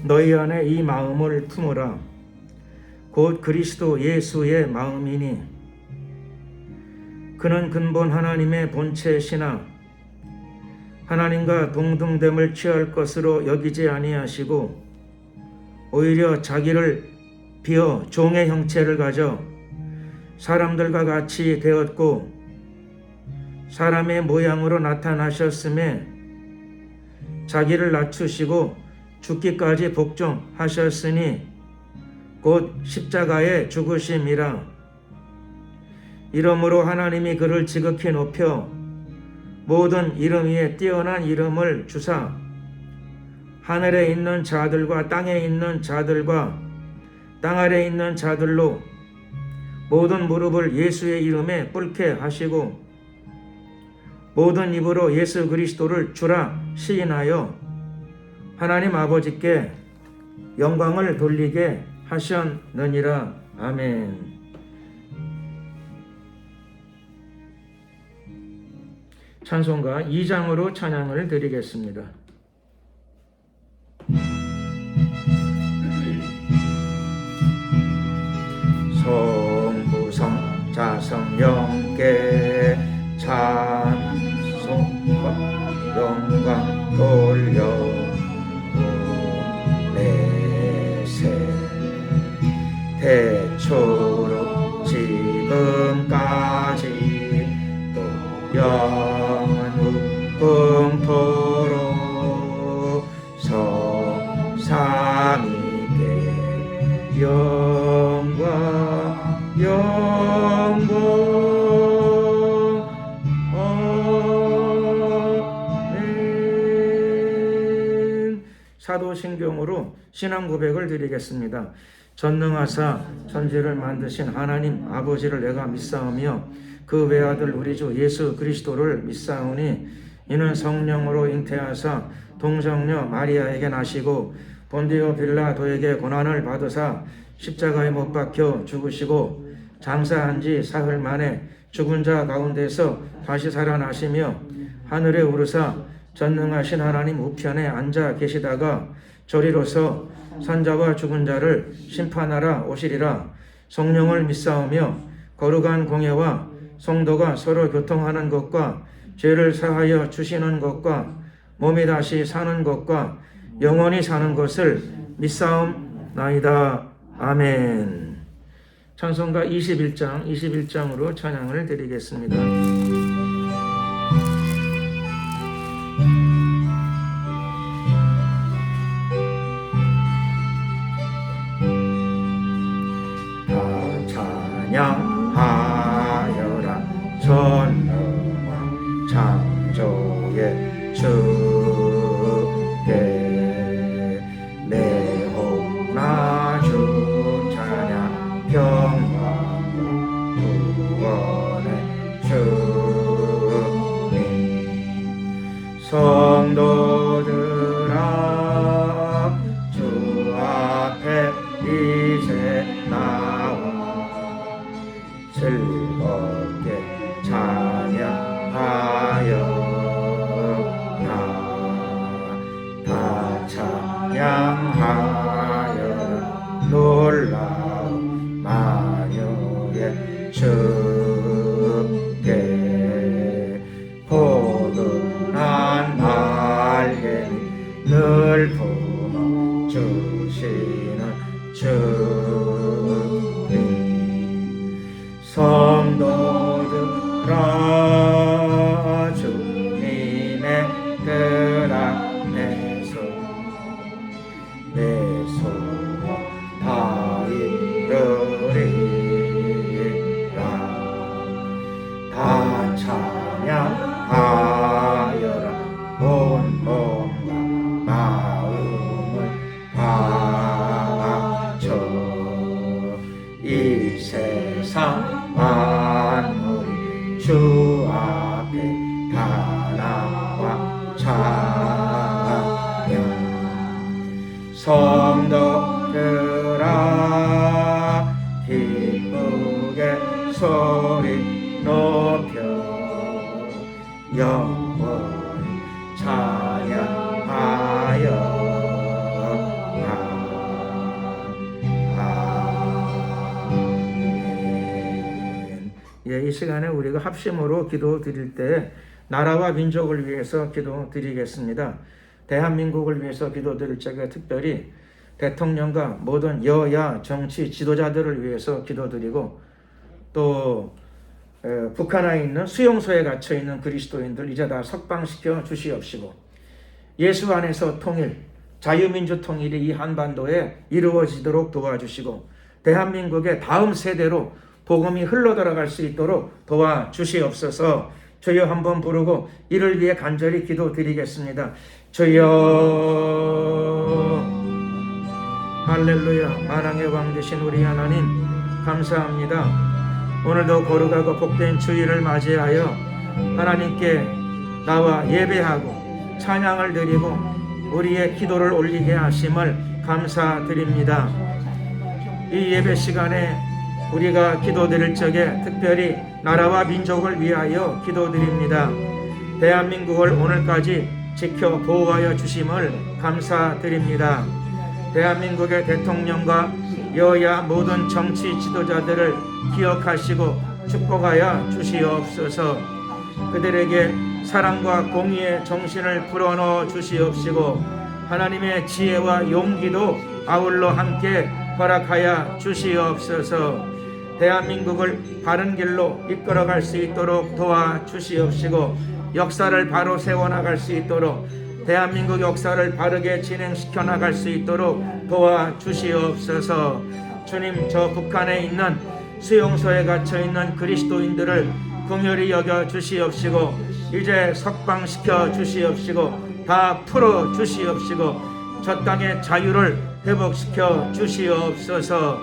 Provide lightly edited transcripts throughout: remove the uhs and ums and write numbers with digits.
너희 안에 이 마음을 품으라. 곧 그리스도 예수의 마음이니 그는 근본 하나님의 본체시나 하나님과 동등됨을 취할 것으로 여기지 아니하시고 오히려 자기를 비어 종의 형체를 가져 사람들과 같이 되었고 사람의 모양으로 나타나셨음에 자기를 낮추시고 죽기까지 복종하셨으니 곧 십자가에 죽으심이라. 이러므로 하나님이 그를 지극히 높여 모든 이름 위에 뛰어난 이름을 주사 하늘에 있는 자들과 땅에 있는 자들과 땅 아래에 있는 자들로 모든 무릎을 예수의 이름에 꿇게 하시고 모든 입으로 예수 그리스도를 주라 시인하여 하나님 아버지께 영광을 돌리게 하셨느니라. 아멘. 찬송가 2장으로 찬양을 드리겠습니다. 성부성 자성령께 찬송과 영광 돌려 내세 태초로 지금까지 또 영원토록 성삼위께 영광 아멘. 사도신경으로 신앙 고백을 드리겠습니다. 전능하사 천지를 만드신 하나님 아버지를 내가 믿사오며 그 외아들 우리 주 예수 그리스도를 믿사오니 이는 성령으로 잉태하사 동정녀 마리아에게 나시고 본디오 빌라도에게 고난을 받으사 십자가에 못 박혀 죽으시고 장사한 지 사흘 만에 죽은 자 가운데서 다시 살아나시며 하늘에 오르사 전능하신 하나님 우편에 앉아 계시다가 저리로서 산자와 죽은 자를 심판하러 오시리라. 성령을 믿사오며 거룩한 공예와 성도가 서로 교통하는 것과 죄를 사하여 주시는 것과 몸이 다시 사는 것과 영원히 사는 것을 믿사옵나이다. 아멘. 찬송가 21장으로 찬양을 드리겠습니다. 찬양하여라 전능한 창조의 주께 내호나 주 찬양 평강과 구원의 주님 성도들아 주 앞에 이제 나와 즐겁게 찬양하여라. 다 찬양하여라. 놀라운 만유의 주께 포근한 날개 늘 품어주시는 주님 성도들아 주님의 뜻 안에서 내 소원 다 이루리라. 다 찬양하여라. 온 몸과 마음을 바쳐 이 세상 만물이 주 앞에 다 나와 찬양 성도들아 기쁘게 소리 높여 영원히 찬양하여라. 이 시간에 우리가 합심으로 기도 드릴 때 나라와 민족을 위해서 기도 드리겠습니다. 대한민국을 위해서 기도 드릴 적에 특별히 대통령과 모든 여야 정치 지도자들을 위해서 기도 드리고, 또 북한에 있는 수용소에 갇혀 있는 그리스도인들 이제 다 석방시켜 주시옵시고, 예수 안에서 통일, 자유민주 통일이 이 한반도에 이루어지도록 도와주시고, 대한민국의 다음 세대로 복음이 흘러들어갈 수 있도록 도와주시옵소서. 주여 한번 부르고 이를 위해 간절히 기도드리겠습니다. 주여. 할렐루야. 만왕의 왕 되신 우리 하나님 감사합니다. 오늘도 거룩하고 복된 주일을 맞이하여 하나님께 나와 예배하고 찬양을 드리고 우리의 기도를 올리게 하심을 감사드립니다. 이 예배 시간에 우리가 기도드릴 적에 특별히 나라와 민족을 위하여 기도드립니다. 대한민국을 오늘까지 지켜 보호하여 주심을 감사드립니다. 대한민국의 대통령과 여야 모든 정치 지도자들을 기억하시고 축복하여 주시옵소서. 그들에게 사랑과 공의의 정신을 불어넣어 주시옵시고, 하나님의 지혜와 용기도 아울러 함께 허락하여 주시옵소서. 대한민국을 바른 길로 이끌어갈 수 있도록 도와주시옵시고, 역사를 바로 세워나갈 수 있도록, 대한민국 역사를 바르게 진행시켜 나갈 수 있도록 도와주시옵소서. 주님, 저 북한에 있는 수용소에 갇혀 있는 그리스도인들을 긍휼히 여겨 주시옵시고, 이제 석방시켜 주시옵시고, 다 풀어 주시옵시고, 저 땅의 자유를 회복시켜 주시옵소서.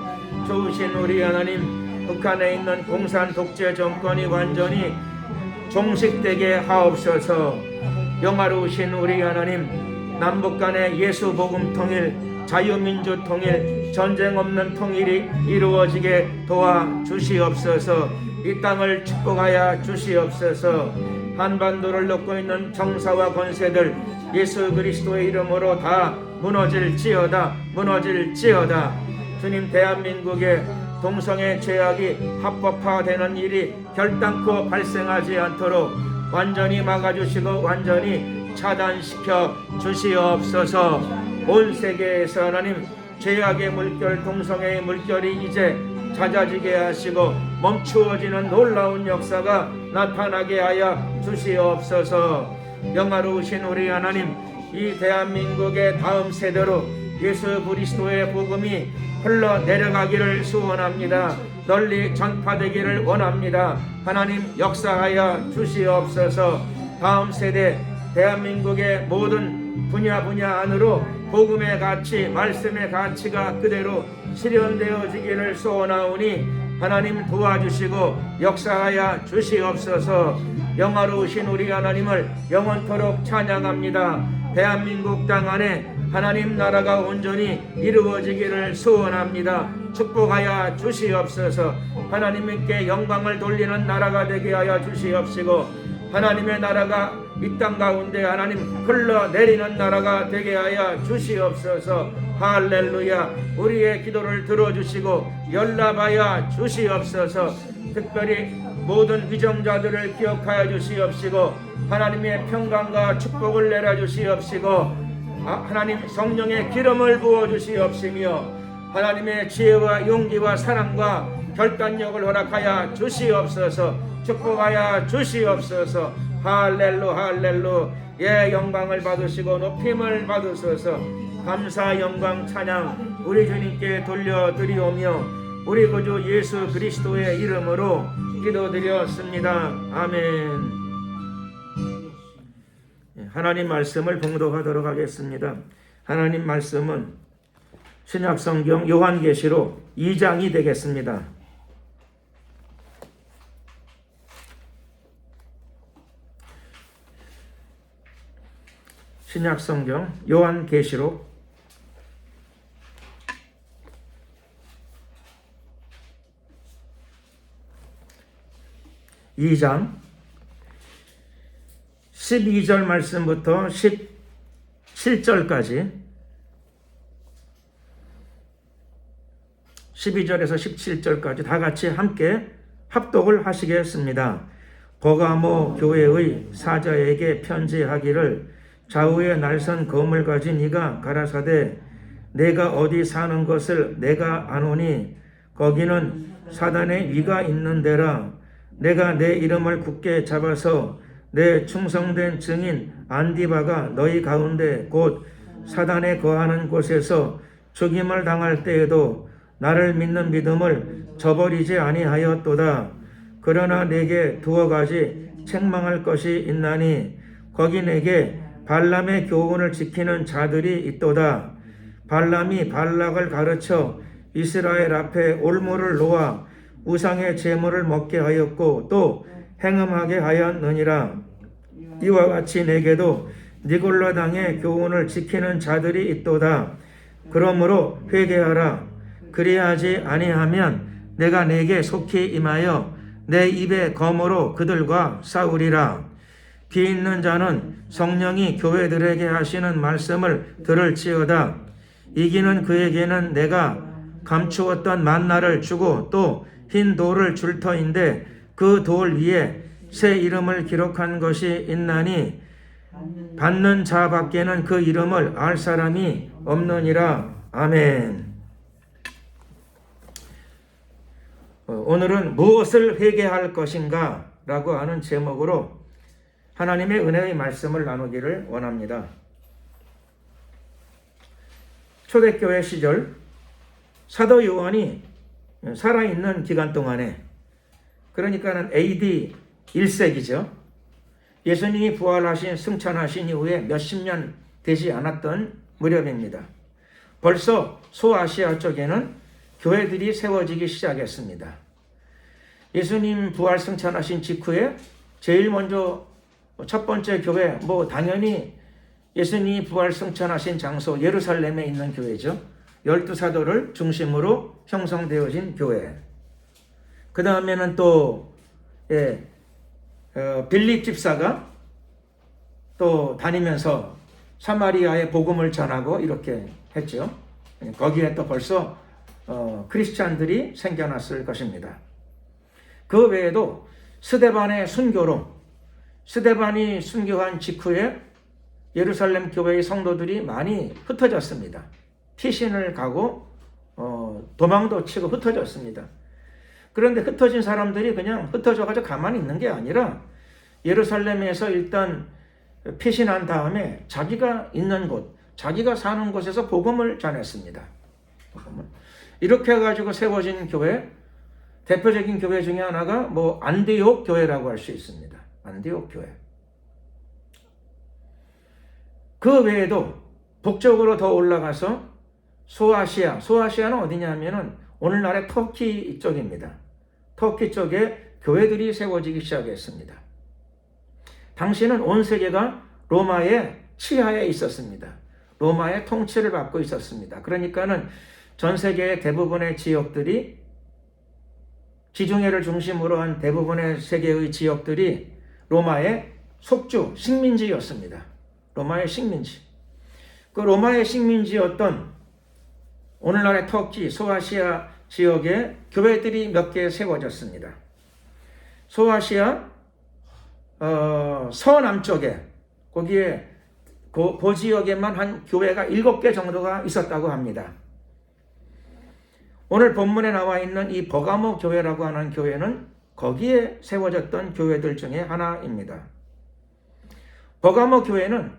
좋으신 우리 하나님, 북한에 있는 공산 독재 정권이 완전히 종식되게 하옵소서. 영화로우신 우리 하나님, 남북 간의 예수 복음 통일, 자유민주 통일, 전쟁 없는 통일이 이루어지게 도와주시옵소서. 이 땅을 축복하여 주시옵소서. 한반도를 놓고 있는 정사와 권세들 예수 그리스도의 이름으로 다 무너질지어다, 무너질지어다. 주님, 대한민국의 동성애 죄악이 합법화되는 일이 결단코 발생하지 않도록 완전히 막아주시고 완전히 차단시켜 주시옵소서. 온 세계에서 하나님, 죄악의 물결, 동성애의 물결이 이제 잦아지게 하시고 멈추어지는 놀라운 역사가 나타나게 하여 주시옵소서. 영화로우신 우리 하나님, 이 대한민국의 다음 세대로 예수 그리스도의 복음이 흘러내려가기를 소원합니다. 널리 전파되기를 원합니다. 하나님, 역사하여 주시옵소서. 다음 세대 대한민국의 모든 분야 안으로 복음의 가치, 말씀의 가치가 그대로 실현되어지기를 소원하오니 하나님 도와주시고 역사하여 주시옵소서. 영화로우신 우리 하나님을 영원토록 찬양합니다. 대한민국 땅 안에 하나님 나라가 온전히 이루어지기를 소원합니다. 축복하여 주시옵소서. 하나님께 영광을 돌리는 나라가 되게 하여 주시옵시고, 하나님의 나라가 이 땅 가운데 하나님 흘러내리는 나라가 되게 하여 주시옵소서. 할렐루야. 우리의 기도를 들어주시고 연락하여 주시옵소서. 특별히 모든 위정자들을 기억하여 주시옵시고, 하나님의 평강과 축복을 내려 주시옵시고, 하나님 성령의 기름을 부어 주시옵시며, 하나님의 지혜와 용기와 사랑과 결단력을 허락하여 주시옵소서. 축복하여 주시옵소서. 할렐루 할렐루. 예, 영광을 받으시고 높임을 받으소서. 감사 영광 찬양 우리 주님께 돌려드리오며 우리 구주 예수 그리스도의 이름으로 기도드렸습니다. 아멘. 하나님 말씀을 봉독하도록 하겠습니다. 하나님 말씀은 신약성경 요한계시록 2장이 되겠습니다. 신약성경 요한계시록 2장 12절 말씀부터 17절까지 12절에서 17절까지 다 같이 함께 합독을 하시겠습니다. 버가모 교회의 사자에게 편지하기를 좌우에 날선 검을 가진 이가 가라사대 내가 어디 사는 것을 내가 아노니 거기는 사단의 위가 있는 데라. 내가 내 이름을 굳게 잡아서 내 충성된 증인 안디바가 너희 가운데 곧 사단에 거하는 곳에서 죽임을 당할 때에도 나를 믿는 믿음을 저버리지 아니하였도다. 그러나 내게 두어 가지 책망할 것이 있나니 거기 내게 발람의 교훈을 지키는 자들이 있도다. 발람이 발락을 가르쳐 이스라엘 앞에 올무를 놓아 우상의 제물을 먹게 하였고 또 행음하게 하였느니라. 이와 같이 내게도 니골라 당의 교훈을 지키는 자들이 있도다. 그러므로 회개하라. 그리하지 아니하면 내가 내게 속히 임하여 내 입의 검으로 그들과 싸우리라. 귀 있는 자는 성령이 교회들에게 하시는 말씀을 들을지어다. 이기는 그에게는 내가 감추었던 만나를 주고 또 흰 돌을 줄 터인데 그 돌 위에 새 이름을 기록한 것이 있나니 받는 자 밖에는 그 이름을 알 사람이 없느니라. 아멘. 오늘은 무엇을 회개할 것인가 라고 하는 제목으로 하나님의 은혜의 말씀을 나누기를 원합니다. 초대교회 시절 사도 요한이 살아있는 기간 동안에, 그러니까는 AD 1세기죠. 예수님이 부활하신 승천하신 이후에 몇십 년 되지 않았던 무렵입니다. 벌써 소아시아 쪽에는 교회들이 세워지기 시작했습니다. 예수님 부활 승천하신 직후에 제일 먼저 첫 번째 교회, 당연히 예수님이 부활 승천하신 장소 예루살렘에 있는 교회죠. 12사도를 중심으로 형성되어진 교회. 그 다음에는 또 빌립 집사가 또 다니면서 사마리아에 복음을 전하고 이렇게 했죠. 거기에 또 벌써 크리스찬들이 생겨났을 것입니다. 그 외에도 스데반의 순교로, 스데반이 순교한 직후에 예루살렘 교회의 성도들이 많이 흩어졌습니다. 피신을 가고 도망도 치고 흩어졌습니다. 그런데 흩어진 사람들이 그냥 흩어져가지고 가만히 있는 게 아니라 예루살렘에서 일단 피신한 다음에 자기가 있는 곳, 자기가 사는 곳에서 복음을 전했습니다. 이렇게 해가지고 세워진 교회, 대표적인 교회 중에 하나가 안디옥 교회라고 할 수 있습니다. 안디옥 교회. 그 외에도 북쪽으로 더 올라가서 소아시아는 어디냐면은 오늘날의 터키 쪽입니다. 터키 쪽에 교회들이 세워지기 시작했습니다. 당시는 온 세계가 로마의 치하에 있었습니다. 로마의 통치를 받고 있었습니다. 그러니까는 전 세계의 대부분의 지역들이, 지중해를 중심으로 한 대부분의 세계의 지역들이 로마의 속주, 식민지였습니다. 로마의 식민지. 그 로마의 식민지였던 오늘날의 터키, 소아시아 지역에 교회들이 몇 개 세워졌습니다. 소아시아 서남쪽에, 거기에 그 지역에만 한 교회가 7개 정도가 있었다고 합니다. 오늘 본문에 나와 있는 이 버가모 교회라고 하는 교회는 거기에 세워졌던 교회들 중에 하나입니다. 버가모 교회는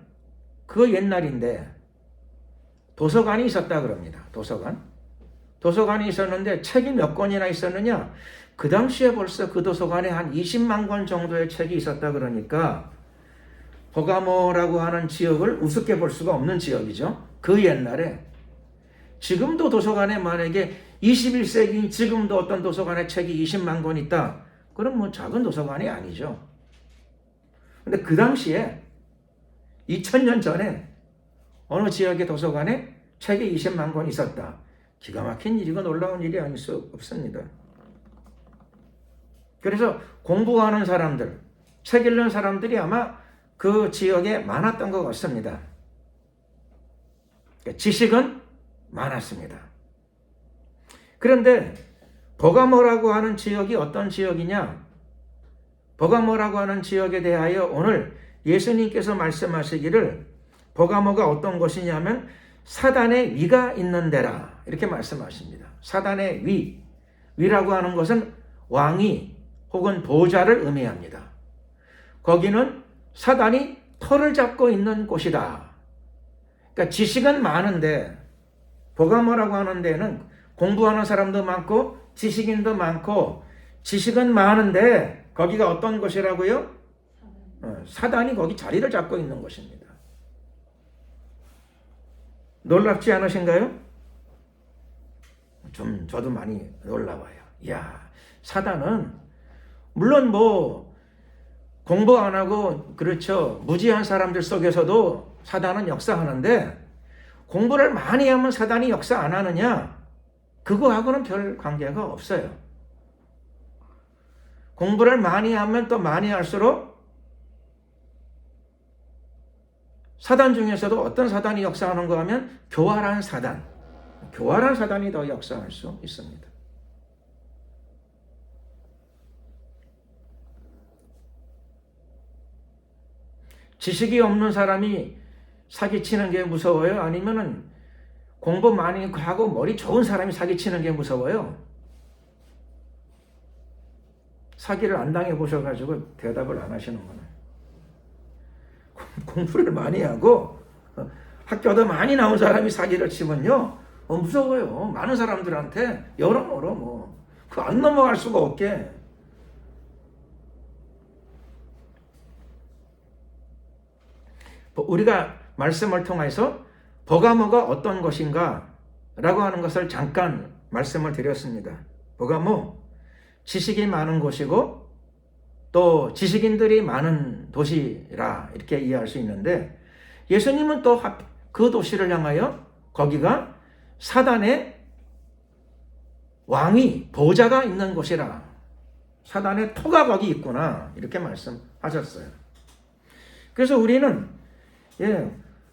그 옛날인데 도서관이 있었다 그럽니다. 도서관이 있었는데 책이 몇 권이나 있었느냐? 그 당시에 벌써 그 도서관에 한 20만 권 정도의 책이 있었다 그러니까 버가모라고 하는 지역을 우습게 볼 수가 없는 지역이죠. 그 옛날에. 지금도 도서관에 만약에 21세기인 지금도 어떤 도서관에 책이 20만 권 있다. 그럼 작은 도서관이 아니죠. 근데 그 당시에 2000년 전에 어느 지역의 도서관에 책이 20만 권 있었다. 기가 막힌 일이고 놀라운 일이 아닐 수 없습니다. 그래서 공부하는 사람들, 책 읽는 사람들이 아마 그 지역에 많았던 것 같습니다. 지식은 많았습니다. 그런데 버가모라고 하는 지역이 어떤 지역이냐? 버가모라고 하는 지역에 대하여 오늘 예수님께서 말씀하시기를 버가모가 어떤 곳이냐면 사단의 위가 있는 데라 이렇게 말씀하십니다. 사단의 위라고 하는 것은 왕위 혹은 보좌를 의미합니다. 거기는 사단이 털을 잡고 있는 곳이다. 그러니까 지식은 많은데 버가모라고 하는 데는 공부하는 사람도 많고 지식인도 많고 지식은 많은데 거기가 어떤 곳이라고요? 사단이 거기 자리를 잡고 있는 곳입니다. 놀랍지 않으신가요? 좀 저도 많이 놀라워요. 이야, 사단은 물론 뭐 공부 안 하고 그렇죠. 무지한 사람들 속에서도 사단은 역사하는데 공부를 많이 하면 사단이 역사 안 하느냐? 그거하고는 별 관계가 없어요. 공부를 많이 하면 또 많이 할수록 사단 중에서도 어떤 사단이 역사하는가 하면 교활한 사단이 더 역사할 수 있습니다. 지식이 없는 사람이 사기치는 게 무서워요? 아니면은 공부 많이 하고 머리 좋은 사람이 사기치는 게 무서워요? 사기를 안 당해보셔가지고 대답을 안 하시는구나. 공부를 많이 하고 학교도 많이 나온 사람이 사기를 치면요 무서워요. 많은 사람들한테 여러모로 뭐 그 안 넘어갈 수가 없게. 우리가 말씀을 통해서 버가모가 어떤 것인가 라고 하는 것을 잠깐 말씀을 드렸습니다. 버가모, 지식이 많은 곳이고 또 지식인들이 많은 도시라 이렇게 이해할 수 있는데 예수님은 또 그 도시를 향하여 거기가 사단의 왕위, 보좌가 있는 곳이라, 사단의 토가 거기 있구나 이렇게 말씀하셨어요. 그래서 우리는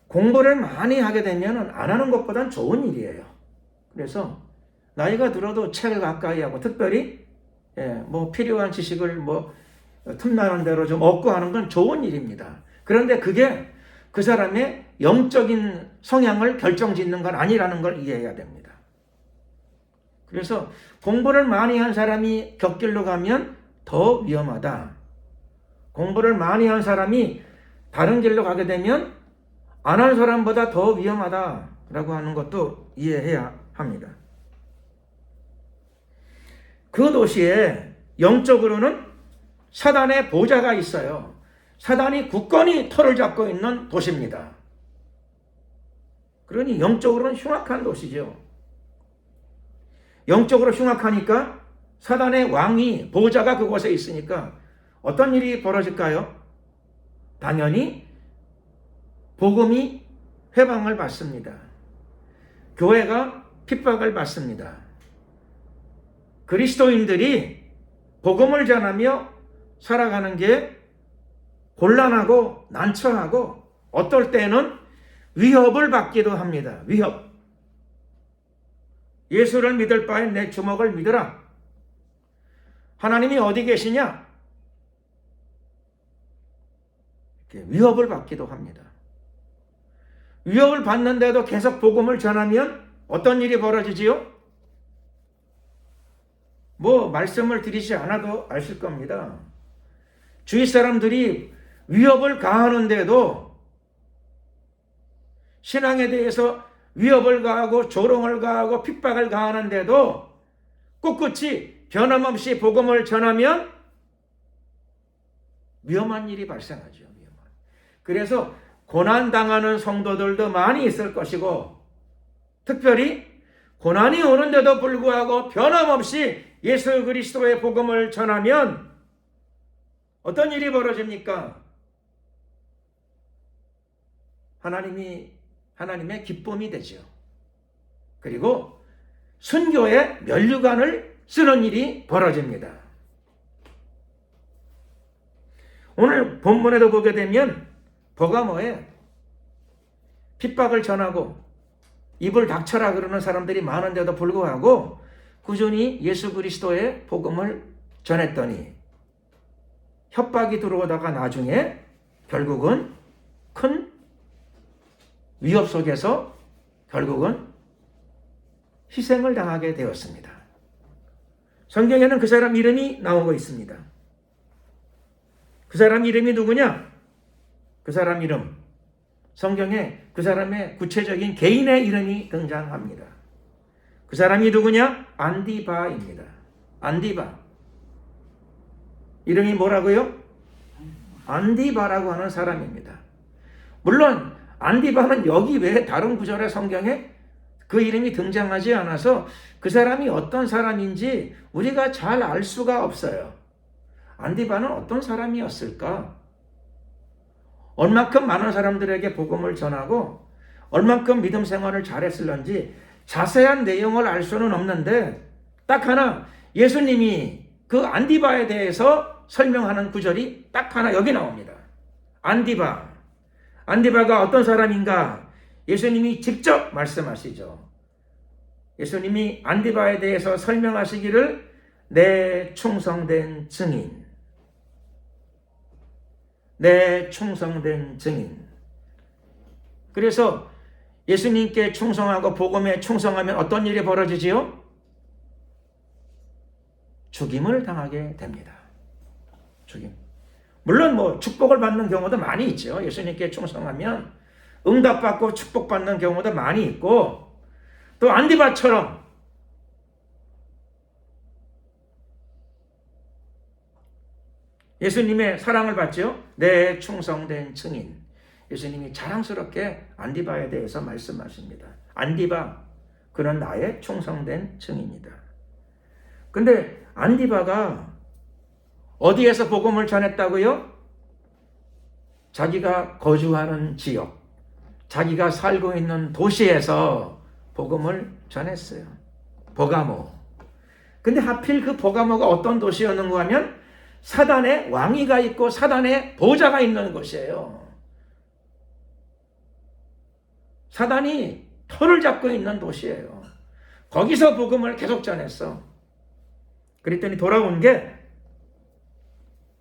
공부를 많이 하게 되면 안 하는 것보단 좋은 일이에요. 그래서 나이가 들어도 책을 가까이 하고 특별히 뭐 필요한 지식을 뭐 틈나는 대로 좀 얻고 하는 건 좋은 일입니다. 그런데 그게 그 사람의 영적인 성향을 결정짓는 건 아니라는 걸 이해해야 됩니다. 그래서 공부를 많이 한 사람이 곁길로 가면 더 위험하다. 공부를 많이 한 사람이 다른 길로 가게 되면 안 한 사람보다 더 위험하다라고 하는 것도 이해해야 합니다. 그 도시에 영적으로는 사단의 보좌가 있어요. 사단이 굳건히 털을 잡고 있는 도시입니다. 그러니 영적으로는 흉악한 도시죠. 영적으로 흉악하니까 사단의 왕이, 보좌가 그곳에 있으니까 어떤 일이 벌어질까요? 당연히 복음이 회방을 받습니다. 교회가 핍박을 받습니다. 그리스도인들이 복음을 전하며 살아가는 게 곤란하고 난처하고 어떨 때는 위협을 받기도 합니다. 위협. 예수를 믿을 바엔 내 주먹을 믿으라. 하나님이 어디 계시냐? 이렇게 위협을 받기도 합니다. 위협을 받는데도 계속 복음을 전하면 어떤 일이 벌어지지요? 뭐 말씀을 드리지 않아도 아실 겁니다. 주위 사람들이 위협을 가하는데도 신앙에 대해서 위협을 가하고 조롱을 가하고 핍박을 가하는데도 꿋꿋이 변함없이 복음을 전하면 위험한 일이 발생하죠. 그래서 고난당하는 성도들도 많이 있을 것이고 특별히 고난이 오는데도 불구하고 변함없이 예수 그리스도의 복음을 전하면 어떤 일이 벌어집니까? 하나님의 기쁨이 되죠. 그리고 순교의 면류관을 쓰는 일이 벌어집니다. 오늘 본문에도 보게 되면 버가모에 핍박을 전하고 입을 닥쳐라 그러는 사람들이 많은데도 불구하고 꾸준히 예수 그리스도의 복음을 전했더니 협박이 들어오다가 나중에 결국은 큰 위협 속에서 결국은 희생을 당하게 되었습니다. 성경에는 그 사람 이름이 나오고 있습니다. 그 사람 이름이 누구냐? 그 사람 이름, 성경에 그 사람의 구체적인 개인의 이름이 등장합니다. 그 사람이 누구냐? 안디바입니다. 안디바. 이름이 뭐라고요? 안디바라고 하는 사람입니다. 물론 안디바는 여기 외에 다른 구절의 성경에 그 이름이 등장하지 않아서 그 사람이 어떤 사람인지 우리가 잘 알 수가 없어요. 안디바는 어떤 사람이었을까? 얼마큼 많은 사람들에게 복음을 전하고 얼마큼 믿음 생활을 잘했을런지 자세한 내용을 알 수는 없는데 딱 하나 예수님이 그 안디바에 대해서 설명하는 구절이 딱 하나 여기 나옵니다. 안디바. 안디바가 어떤 사람인가? 예수님이 직접 말씀하시죠. 예수님이 안디바에 대해서 설명하시기를 내 충성된 증인. 내 충성된 증인. 그래서 예수님께 충성하고 복음에 충성하면 어떤 일이 벌어지지요? 죽임을 당하게 됩니다. 죽임. 물론 뭐 축복을 받는 경우도 많이 있죠. 예수님께 충성하면 응답받고 축복받는 경우도 많이 있고 또 안디바처럼 예수님의 사랑을 받죠. 내 충성된 증인. 예수님이 자랑스럽게 안디바에 대해서 말씀하십니다. 안디바, 그는 나의 충성된 증인이다. 근데 안디바가 어디에서 복음을 전했다고요? 자기가 거주하는 지역, 자기가 살고 있는 도시에서 복음을 전했어요. 버가모. 근데 하필 그 버가모가 어떤 도시였는가 하면 사단의 왕위가 있고 사단의 보좌가 있는 곳이에요. 사단이 터를 잡고 있는 도시예요. 거기서 복음을 계속 전했어. 그랬더니 돌아온 게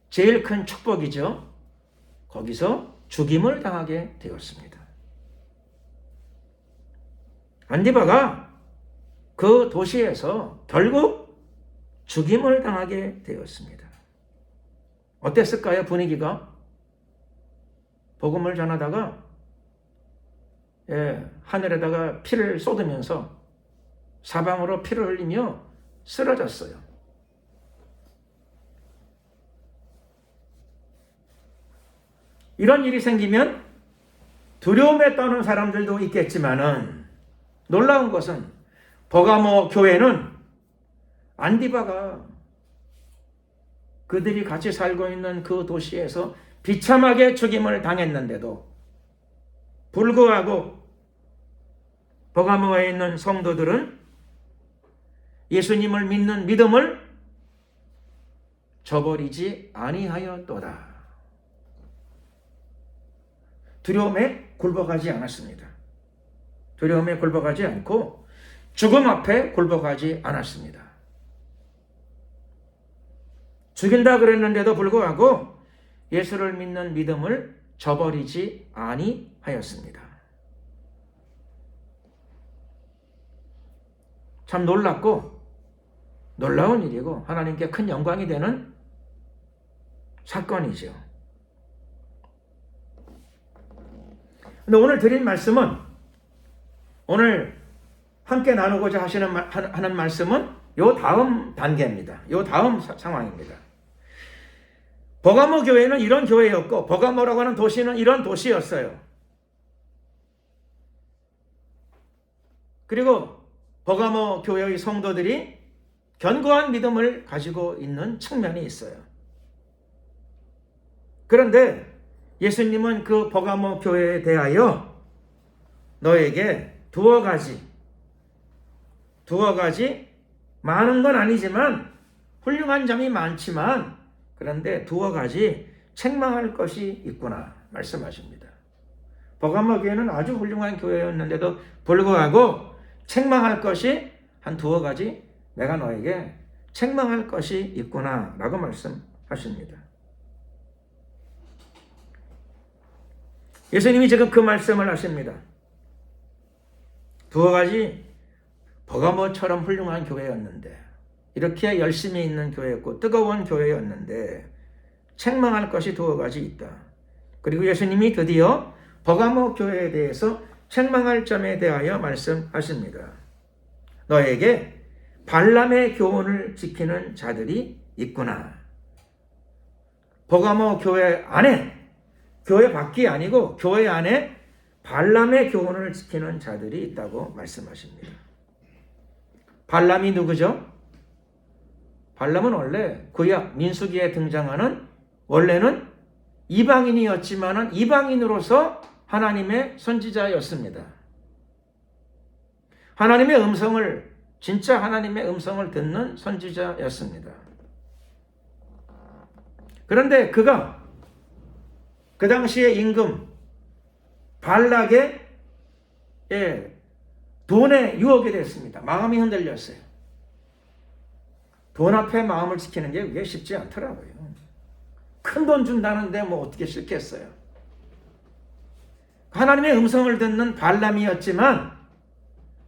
제일 큰 축복이죠. 거기서 죽임을 당하게 되었습니다. 안디바가 그 도시에서 결국 죽임을 당하게 되었습니다. 어땠을까요? 분위기가? 복음을 전하다가 하늘에다가 피를 쏟으면서 사방으로 피를 흘리며 쓰러졌어요. 이런 일이 생기면 두려움에 떠는 사람들도 있겠지만은 놀라운 것은 버가모 교회는 안디바가 그들이 같이 살고 있는 그 도시에서 비참하게 죽임을 당했는데도 불구하고 버가모에 있는 성도들은 예수님을 믿는 믿음을 저버리지 아니하였도다. 두려움에 굴복하지 않았습니다. 두려움에 굴복하지 않고 죽음 앞에 굴복하지 않았습니다. 죽인다 그랬는데도 불구하고 예수를 믿는 믿음을 저버리지 아니하였습니다. 참 놀랍고 놀라운 일이고 하나님께 큰 영광이 되는 사건이죠. 근데 오늘 드린 말씀은 오늘 함께 나누고자 하는 말씀은 요 다음 단계입니다. 요 다음 상황입니다. 버가모 교회는 이런 교회였고 버가모라고 하는 도시는 이런 도시였어요. 그리고 버가모 교회의 성도들이 견고한 믿음을 가지고 있는 측면이 있어요. 그런데 예수님은 그 버가모 교회에 대하여 너에게 두어 가지 많은 건 아니지만 훌륭한 점이 많지만 그런데 두어 가지 책망할 것이 있구나 말씀하십니다. 버가모 교회는 아주 훌륭한 교회였는데도 불구하고 책망할 것이 한 두어 가지 내가 너에게 책망할 것이 있구나 라고 말씀하십니다. 예수님이 지금 그 말씀을 하십니다. 두어 가지 버가모처럼 훌륭한 교회였는데, 이렇게 열심히 있는 교회였고 뜨거운 교회였는데 책망할 것이 두어 가지 있다. 그리고 예수님이 드디어 버가모 교회에 대해서 책망할 점에 대하여 말씀하십니다. 너에게 발람의 교훈을 지키는 자들이 있구나. 버가모 교회 안에, 교회 밖이 아니고 교회 안에 발람의 교훈을 지키는 자들이 있다고 말씀하십니다. 발람이 누구죠? 발람은 원래 구약 민수기에 등장하는, 원래는 이방인이었지만 이방인으로서 하나님의 선지자였습니다. 하나님의 음성을, 진짜 하나님의 음성을 듣는 선지자였습니다. 그런데 그가 그 당시의 임금 발락의 돈에 유혹이 됐습니다. 마음이 흔들렸어요. 돈 앞에 마음을 지키는 게 그게 쉽지 않더라고요. 큰 돈 준다는데 뭐 어떻게 싫겠어요. 하나님의 음성을 듣는 발람이었지만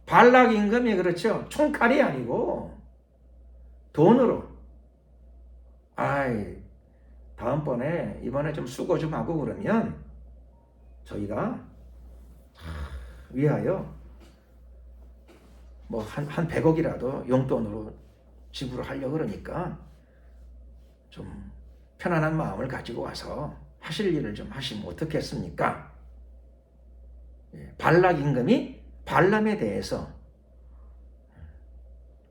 발락 임금이, 그렇죠, 총칼이 아니고 돈으로, 아이 다음번에 이번에 좀 수고 좀 하고 그러면 저희가 위하여 뭐 한 100억이라도 용돈으로 지불하려고 그러니까 좀 편안한 마음을 가지고 와서 하실 일을 좀 하시면 어떻겠습니까? 발락 임금이 발람에 대해서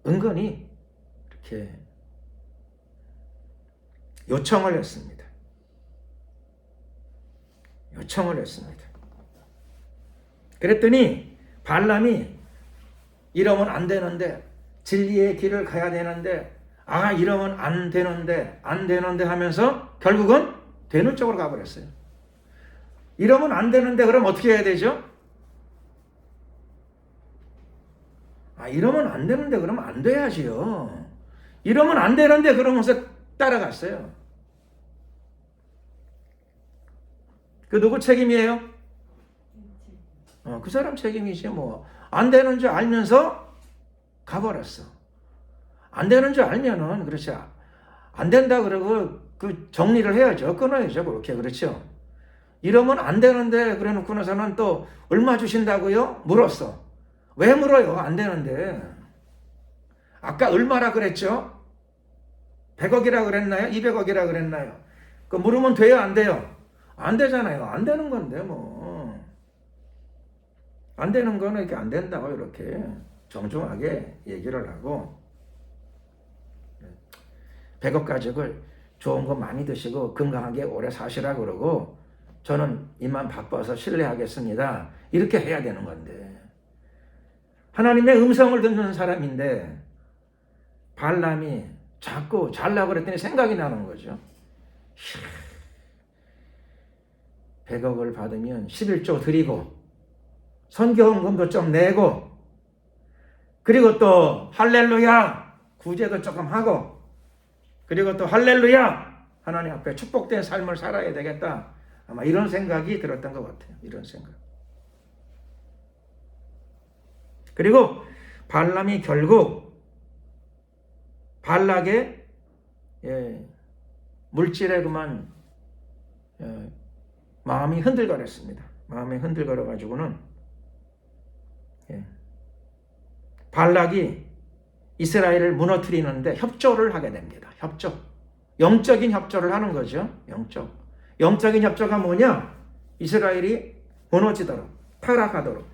은근히 이렇게 요청을 했습니다. 그랬더니 발람이 이러면 안 되는데, 진리의 길을 가야 되는데, 이러면 안 되는데 하면서 결국은 되는 쪽으로 가버렸어요. 이러면 안 되는데 그럼 어떻게 해야 되죠? 이러면 안 되는데 그러면 안 돼야지요. 이러면 안 되는데 그러면서 따라갔어요. 그 누구 책임이에요? 그 사람 책임이지 뭐. 안 되는 줄 알면서 가버렸어. 안 되는 줄 알면은, 그렇지, 안 된다 그러고 그 정리를 해야죠. 끊어야죠. 그렇게. 그렇죠. 이러면 안 되는데 그래 놓고 나서는 또 얼마 주신다고요? 물었어. 왜 물어요? 안 되는데. 아까 얼마라 그랬죠? 100억이라 그랬나요? 200억이라 그랬나요? 그 물으면 돼요? 안 돼요? 안 되잖아요. 안 되는 건데 뭐. 안 되는 거는 이렇게 안 된다고 이렇게 정중하게 얘기를 하고, 100억 가족을 좋은 거 많이 드시고 건강하게 오래 사시라 그러고, 저는 이만 바빠서 실례하겠습니다. 이렇게 해야 되는 건데, 하나님의 음성을 듣는 사람인데 발람이 자꾸 잘라고 그랬더니 생각이 나는 거죠. 100억을 받으면 11조 드리고 선교헌금도 좀 내고, 그리고 또 할렐루야 구제도 조금 하고, 그리고 또 할렐루야 하나님 앞에 축복된 삶을 살아야 되겠다. 아마 이런 생각이 들었던 것 같아요. 이런 생각. 그리고 발람이 결국 발락의 물질에 그만 마음이 흔들거렸습니다. 마음이 흔들거려가지고는 발락이 이스라엘을 무너뜨리는데 협조를 하게 됩니다. 협조. 영적인 협조를 하는 거죠. 영적인 협조가 뭐냐? 이스라엘이 무너지도록, 타락하도록.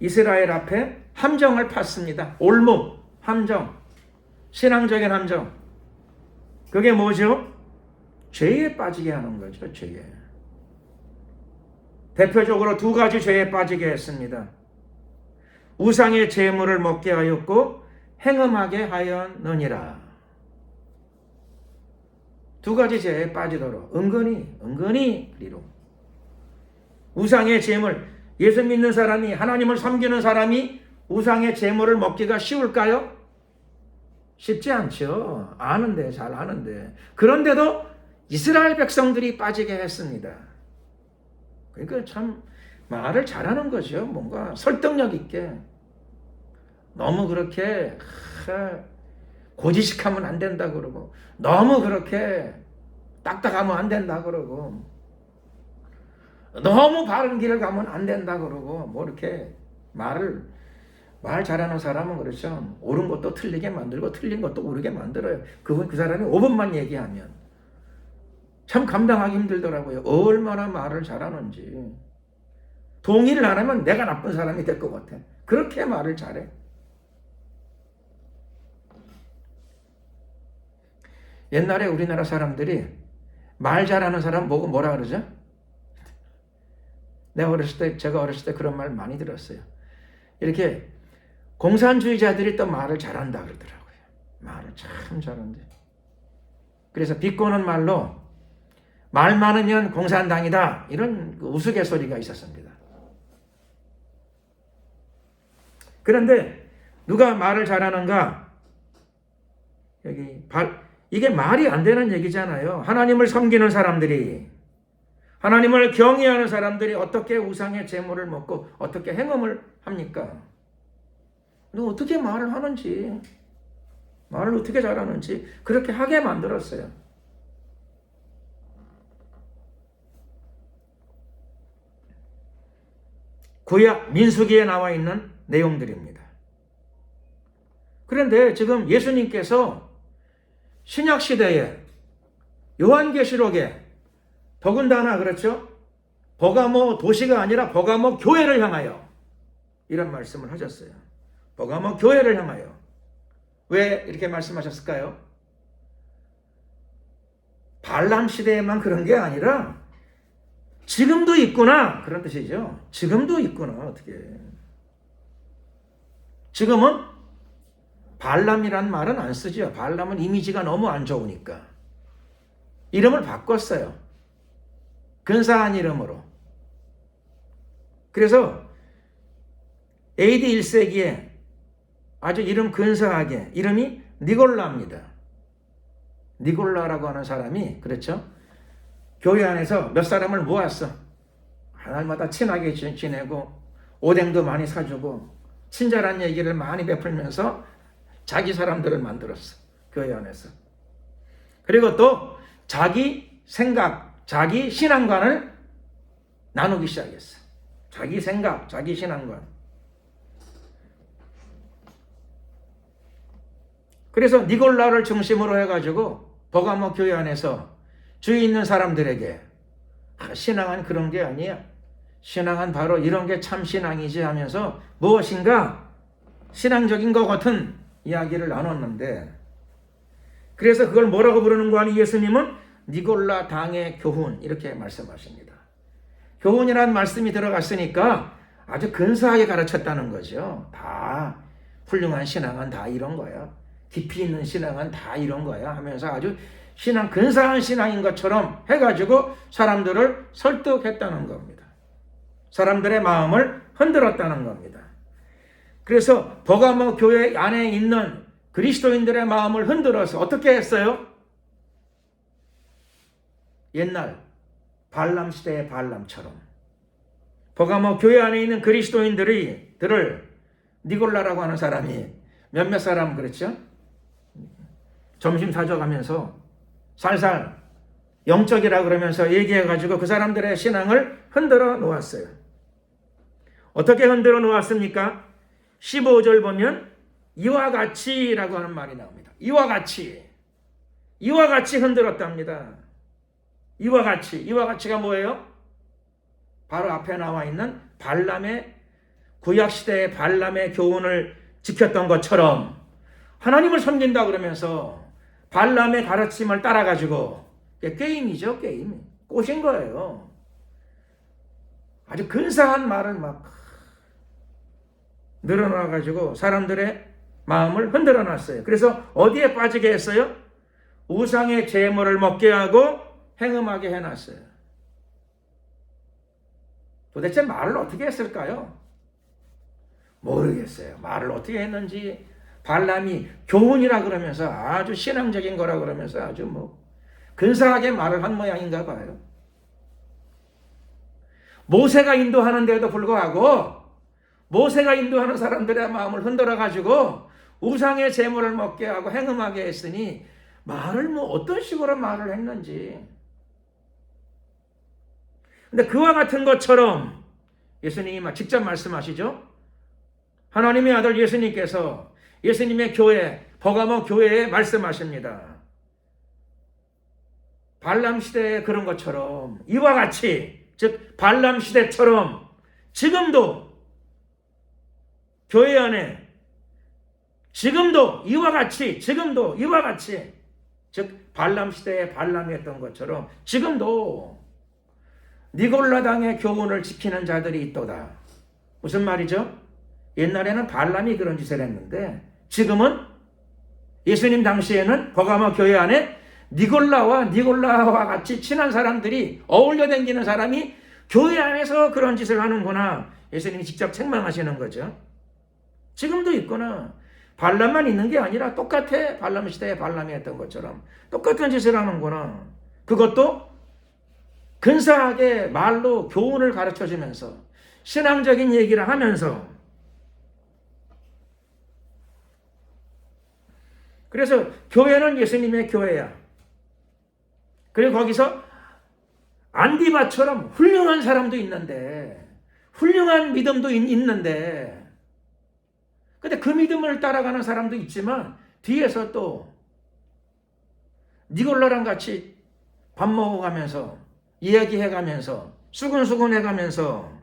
이스라엘 앞에 함정을 팠습니다. 올무, 함정. 신앙적인 함정. 그게 뭐죠? 죄에 빠지게 하는 거죠. 죄에. 대표적으로 두 가지 죄에 빠지게 했습니다. 우상의 제물을 먹게 하였고 행음하게 하였느니라. 두 가지 죄에 빠지도록 은근히 그리로. 우상의 제물, 예수 믿는 사람이, 하나님을 섬기는 사람이 우상의 제물을 먹기가 쉬울까요? 쉽지 않죠. 아는데, 잘 아는데. 그런데도 이스라엘 백성들이 빠지게 했습니다. 그러니까 참 말을 잘하는 거죠. 뭔가 설득력 있게. 너무 그렇게 고지식하면 안 된다 그러고, 너무 그렇게 딱딱하면 안 된다 그러고, 너무 바른 길을 가면 안 된다 그러고, 뭐 이렇게 말 잘하는 사람은 그렇죠. 옳은 것도 틀리게 만들고 틀린 것도 옳게 만들어요. 그 사람이 5분만 얘기하면 참 감당하기 힘들더라고요. 얼마나 말을 잘하는지. 동의를 안 하면 내가 나쁜 사람이 될 것 같아. 그렇게 말을 잘해. 옛날에 우리나라 사람들이 말 잘하는 사람 보고 뭐라 그러죠? 제가 어렸을 때 그런 말 많이 들었어요. 이렇게 공산주의자들이 또 말을 잘한다 그러더라고요. 말을 참 잘한대. 그래서 비꼬는 말로 말 많으면 공산당이다, 이런 우스갯소리가 있었습니다. 그런데 누가 말을 잘하는가? 이게 말이 안 되는 얘기잖아요. 하나님을 섬기는 사람들이, 하나님을 경외하는 사람들이 어떻게 우상의 제물을 먹고 어떻게 행음을 합니까? 어떻게 말을 하는지, 말을 어떻게 잘하는지 그렇게 하게 만들었어요. 구약 민수기에 나와 있는 내용들입니다. 그런데 지금 예수님께서 신약 시대에 요한계시록에 더군다나 그렇죠? 버가모 도시가 아니라 버가모 교회를 향하여 이런 말씀을 하셨어요. 버가모 교회를 향하여. 왜 이렇게 말씀하셨을까요? 발람 시대에만 그런 게 아니라 지금도 있구나, 그런 뜻이죠. 지금도 있구나. 어떻게 지금은 발람이란 말은 안 쓰죠. 발람은 이미지가 너무 안 좋으니까 이름을 바꿨어요. 근사한 이름으로. 그래서 AD 1세기에 아주 이름 근사하게 이름이 니골라입니다. 니골라라고 하는 사람이 그렇죠? 교회 안에서 몇 사람을 모았어. 하나님마다 친하게 지내고 오뎅도 많이 사주고 친절한 얘기를 많이 베풀면서 자기 사람들을 만들었어. 교회 안에서. 그리고 또 자기 생각, 자기 신앙관을 나누기 시작했어. 자기 생각, 자기 신앙관. 그래서 니골라를 중심으로 해가지고 버가모 교회 안에서 주위 있는 사람들에게 신앙은 그런 게 아니야. 신앙은 바로 이런 게 참 신앙이지 하면서 무엇인가 신앙적인 것 같은 이야기를 나눴는데, 그래서 그걸 뭐라고 부르는 거 아니? 예수님은 니골라 당의 교훈 이렇게 말씀하십니다. 교훈이라는 말씀이 들어갔으니까 아주 근사하게 가르쳤다는 거죠. 다 훌륭한 신앙은 다 이런 거야. 깊이 있는 신앙은 다 이런 거야 하면서 아주 신앙, 근사한 신앙인 것처럼 해가지고 사람들을 설득했다는 겁니다. 사람들의 마음을 흔들었다는 겁니다. 그래서 버가모 교회 안에 있는 그리스도인들의 마음을 흔들어서 어떻게 했어요? 옛날 발람 시대의 발람처럼 버가모 교회 안에 있는 그리스도인들을 니골라라고 하는 사람이 몇몇 사람 그렇죠? 점심 사줘가면서 살살 영적이라 그러면서 얘기해가지고 그 사람들의 신앙을 흔들어 놓았어요. 어떻게 흔들어 놓았습니까? 15절 보면 이와 같이라고 하는 말이 나옵니다. 이와 같이 흔들었답니다. 이와 같이가 뭐예요? 바로 앞에 나와 있는 발람의 구약시대의 발람의 교훈을 지켰던 것처럼 하나님을 섬긴다 그러면서 발람의 가르침을 따라가지고, 게임이죠, 게임. 꼬신 거예요. 아주 근사한 말을 막 늘어놔가지고 사람들의 마음을 흔들어 놨어요. 그래서 어디에 빠지게 했어요? 우상의 제물을 먹게 하고 행음하게 해놨어요. 도대체 말을 어떻게 했을까요? 모르겠어요. 말을 어떻게 했는지. 발람이 교훈이라 그러면서 아주 신앙적인 거라 그러면서 아주 뭐 근사하게 말을 한 모양인가 봐요. 모세가 인도하는데도 불구하고 모세가 인도하는 사람들의 마음을 흔들어 가지고 우상의 제물을 먹게 하고 행음하게 했으니 말을 뭐 어떤 식으로 말을 했는지. 근데 그와 같은 것처럼 예수님이 직접 말씀하시죠. 하나님의 아들 예수님께서 예수님의 교회, 버가모 교회에 말씀하십니다. 발람 시대에 그런 것처럼 이와 같이, 즉 발람 시대처럼 지금도 교회 안에 지금도 이와 같이 즉 발람 시대에 발람이 했던 것처럼 지금도 니골라당의 교훈을 지키는 자들이 있도다. 무슨 말이죠? 옛날에는 발람이 그런 짓을 했는데 지금은 예수님 당시에는 버가모 교회 안에 니골라와 같이 친한 사람들이 어울려 다니는 사람이 교회 안에서 그런 짓을 하는구나. 예수님이 직접 책망하시는 거죠. 지금도 있구나. 발람만 있는 게 아니라 똑같아. 발람 시대에 발람이 했던 것처럼 똑같은 짓을 하는구나. 그것도 근사하게 말로 교훈을 가르쳐주면서 신앙적인 얘기를 하면서. 그래서 교회는 예수님의 교회야. 그리고 거기서 안디바처럼 훌륭한 사람도 있는데, 훌륭한 믿음도 있는데, 근데 그 믿음을 따라가는 사람도 있지만 뒤에서 또 니골라랑 같이 밥 먹어가면서 이야기해가면서 수근수근해가면서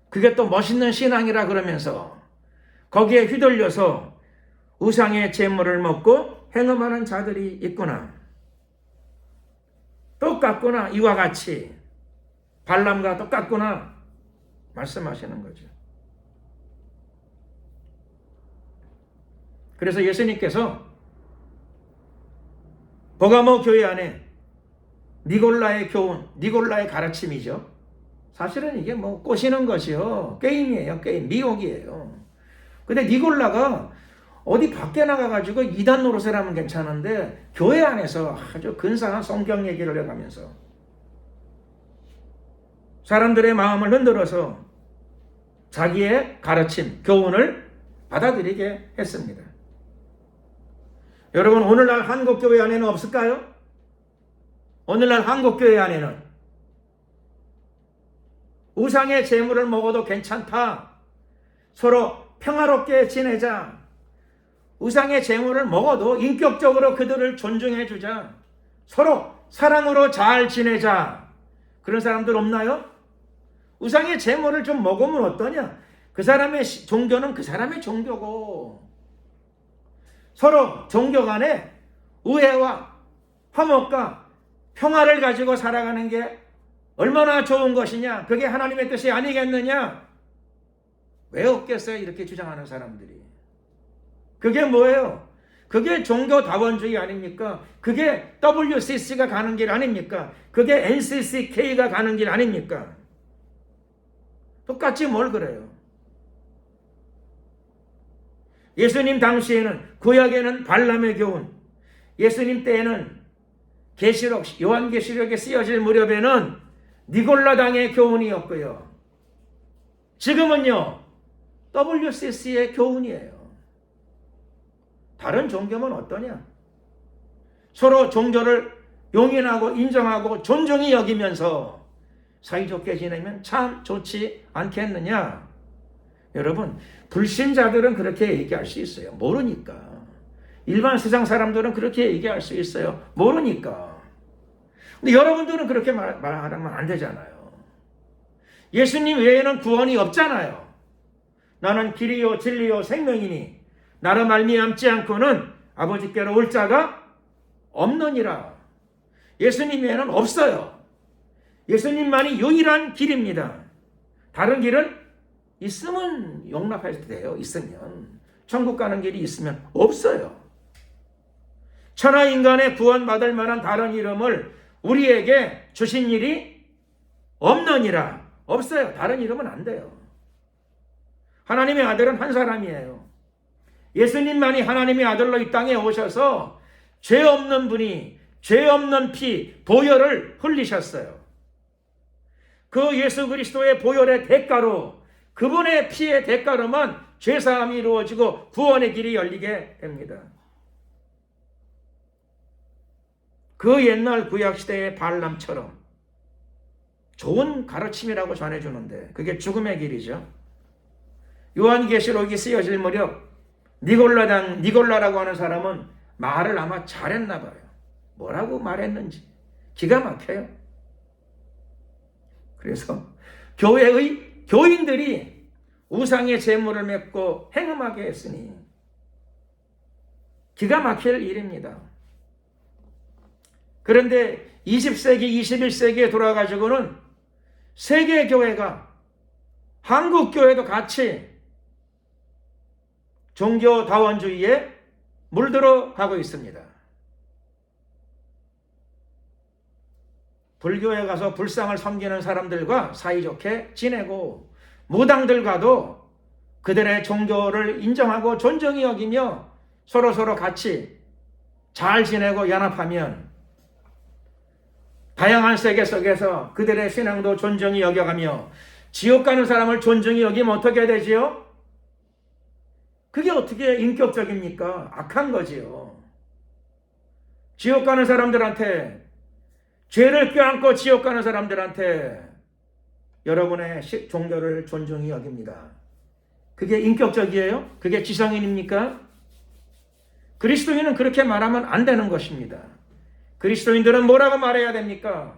그게 또 멋있는 신앙이라 그러면서 거기에 휘둘려서 우상의 제물을 먹고 행음하는 자들이 있구나. 똑같구나. 이와 같이 발람과 똑같구나 말씀하시는 거죠. 그래서 예수님께서 버가모 교회 안에 니골라의 교훈, 니골라의 가르침이죠. 사실은 이게 뭐 꼬시는 것이요. 게임이에요. 게임. 미혹이에요. 근데 니골라가 어디 밖에 나가가지고 이단 노릇을 하면 괜찮은데 교회 안에서 아주 근사한 성경 얘기를 해가면서 사람들의 마음을 흔들어서 자기의 가르침, 교훈을 받아들이게 했습니다. 여러분, 오늘날 한국교회 안에는 없을까요? 오늘날 한국교회 안에는 우상의 제물을 먹어도 괜찮다. 서로 평화롭게 지내자. 우상의 제물을 먹어도 인격적으로 그들을 존중해 주자. 서로 사랑으로 잘 지내자. 그런 사람들 없나요? 우상의 제물을 좀 먹으면 어떠냐? 그 사람의 종교는 그 사람의 종교고 서로 종교 간에 우애와 화목과 평화를 가지고 살아가는 게 얼마나 좋은 것이냐? 그게 하나님의 뜻이 아니겠느냐? 왜 없겠어요? 이렇게 주장하는 사람들이. 그게 뭐예요? 그게 종교다원주의 아닙니까? 그게 WCC가 가는 길 아닙니까? 그게 NCCK가 가는 길 아닙니까? 똑같이 뭘 그래요? 예수님 당시에는 구약에는 발람의 교훈, 예수님 때에는 계시록, 요한계시록에 쓰여질 무렵에는 니골라당의 교훈이었고요. 지금은요, WCC의 교훈이에요. 다른 종교는 어떠냐? 서로 종교를 용인하고 인정하고 존중히 여기면서 사이좋게 지내면 참 좋지 않겠느냐? 여러분, 불신자들은 그렇게 얘기할 수 있어요. 모르니까. 일반 세상 사람들은 그렇게 얘기할 수 있어요. 모르니까. 근데 여러분들은 그렇게 말하면 안 되잖아요. 예수님 외에는 구원이 없잖아요. 나는 길이요 진리요 생명이니 나로 말미암지 않고는 아버지께로 올 자가 없느니라. 예수님 외에는 없어요. 예수님만이 유일한 길입니다. 다른 길은 있으면 용납해도 돼요. 있으면. 천국 가는 길이 있으면 없어요. 천하 인간의 구원받을 만한 다른 이름을 우리에게 주신 일이 없느니라. 없어요. 다른 이름은 안 돼요. 하나님의 아들은 한 사람이에요. 예수님만이 하나님의 아들로 이 땅에 오셔서 죄 없는 분이 죄 없는 피, 보혈을 흘리셨어요. 그 예수 그리스도의 보혈의 대가로, 그분의 피의 대가로만 죄사함이 이루어지고 구원의 길이 열리게 됩니다. 그 옛날 구약시대의 발람처럼 좋은 가르침이라고 전해주는데 그게 죽음의 길이죠. 요한계시록이 쓰여질 무렵 니골라라고 하는 사람은 말을 아마 잘했나 봐요. 뭐라고 말했는지 기가 막혀요. 그래서 교회의 교인들이 우상의 제물을 맺고 행음하게 했으니 기가 막힐 일입니다. 그런데 20세기, 21세기에 돌아가지고는 세계교회가, 한국교회도 같이 종교다원주의에 물들어 가고 있습니다. 불교에 가서 불상을 섬기는 사람들과 사이좋게 지내고 무당들과도 그들의 종교를 인정하고 존중히 여기며 서로 같이 잘 지내고 연합하면 다양한 세계 속에서 그들의 신앙도 존중히 여겨가며 지옥 가는 사람을 존중히 여기면 어떻게 되지요? 그게 어떻게 인격적입니까? 악한 거지요. 지옥 가는 사람들한테, 죄를 껴안고 지옥 가는 사람들한테 여러분의 종교를 존중히 여깁니다. 그게 인격적이에요? 그게 지성인입니까? 그리스도인은 그렇게 말하면 안 되는 것입니다. 그리스도인들은 뭐라고 말해야 됩니까?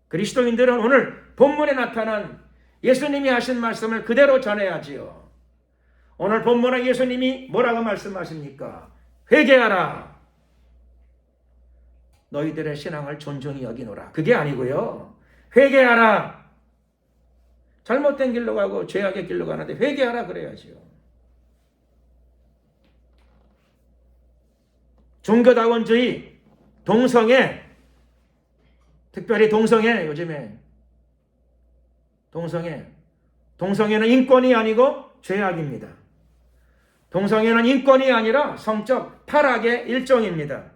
그리스도인들은 오늘 본문에 나타난 예수님이 하신 말씀을 그대로 전해야지요. 오늘 본문에 예수님이 뭐라고 말씀하십니까? 회개하라. 너희들의 신앙을 존중히 여기노라. 그게 아니고요. 회개하라. 잘못된 길로 가고 죄악의 길로 가는데 회개하라 그래야지요. 종교다원주의, 동성애, 특별히 동성애, 요즘에 동성애는 인권이 아니고 죄악입니다. 동성애는 인권이 아니라 성적 타락의 일종입니다.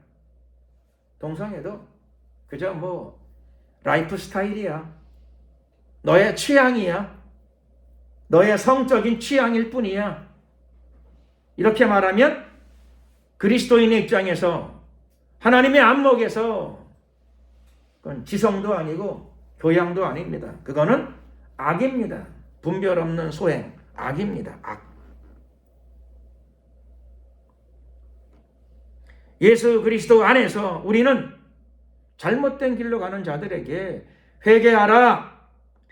동성애도 그저 라이프 스타일이야. 너의 취향이야. 너의 성적인 취향일 뿐이야. 이렇게 말하면 그리스도인의 입장에서, 하나님의 안목에서 그건 지성도 아니고 교양도 아닙니다. 그거는 악입니다. 분별 없는 소행, 악입니다. 악. 예수 그리스도 안에서 우리는 잘못된 길로 가는 자들에게 회개하라.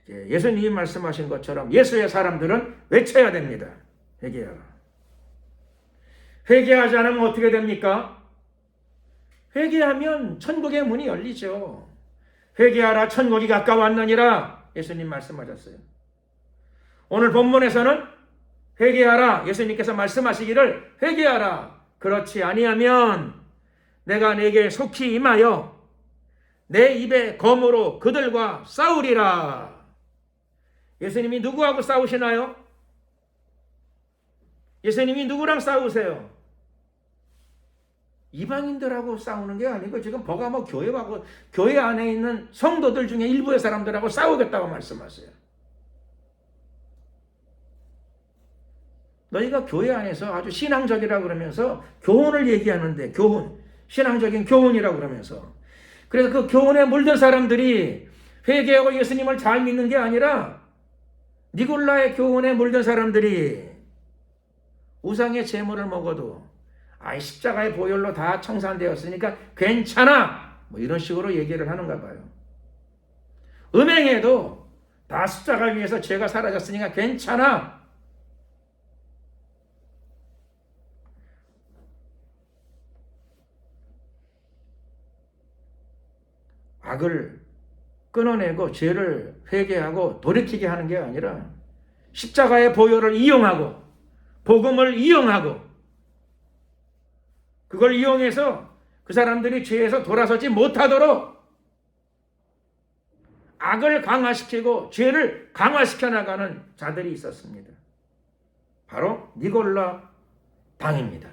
예수님이 말씀하신 것처럼 예수의 사람들은 외쳐야 됩니다. 회개하라. 회개하지 않으면 어떻게 됩니까? 회개하면 천국의 문이 열리죠. 회개하라, 천국이 가까웠느니라 예수님 말씀하셨어요. 오늘 본문에서는 회개하라, 예수님께서 말씀하시기를 회개하라. 그렇지 아니하면 내가 네게 속히 임하여 내 입의 검으로 그들과 싸우리라. 예수님이 누구하고 싸우시나요? 예수님이 누구랑 싸우세요? 이방인들하고 싸우는 게 아니고 지금 버가모 교회하고 교회 안에 있는 성도들 중에 일부의 사람들하고 싸우겠다고 말씀하세요. 너희가 교회 안에서 아주 신앙적이라고 그러면서 교훈을 얘기하는데, 신앙적인 교훈이라고 그러면서, 그래서 그 교훈에 물든 사람들이 회개하고 예수님을 잘 믿는 게 아니라 니골라의 교훈에 물든 사람들이 우상의 제물을 먹어도 십자가의 보혈로 다 청산되었으니까 괜찮아, 이런 식으로 얘기를 하는가 봐요. 음행해도 다 십자가 위에서 죄가 사라졌으니까 괜찮아. 악을 끊어내고 죄를 회개하고 돌이키게 하는 게 아니라 십자가의 보혈을 이용하고 복음을 이용하고 그걸 이용해서 그 사람들이 죄에서 돌아서지 못하도록 악을 강화시키고 죄를 강화시켜 나가는 자들이 있었습니다. 바로 니골라 당입니다.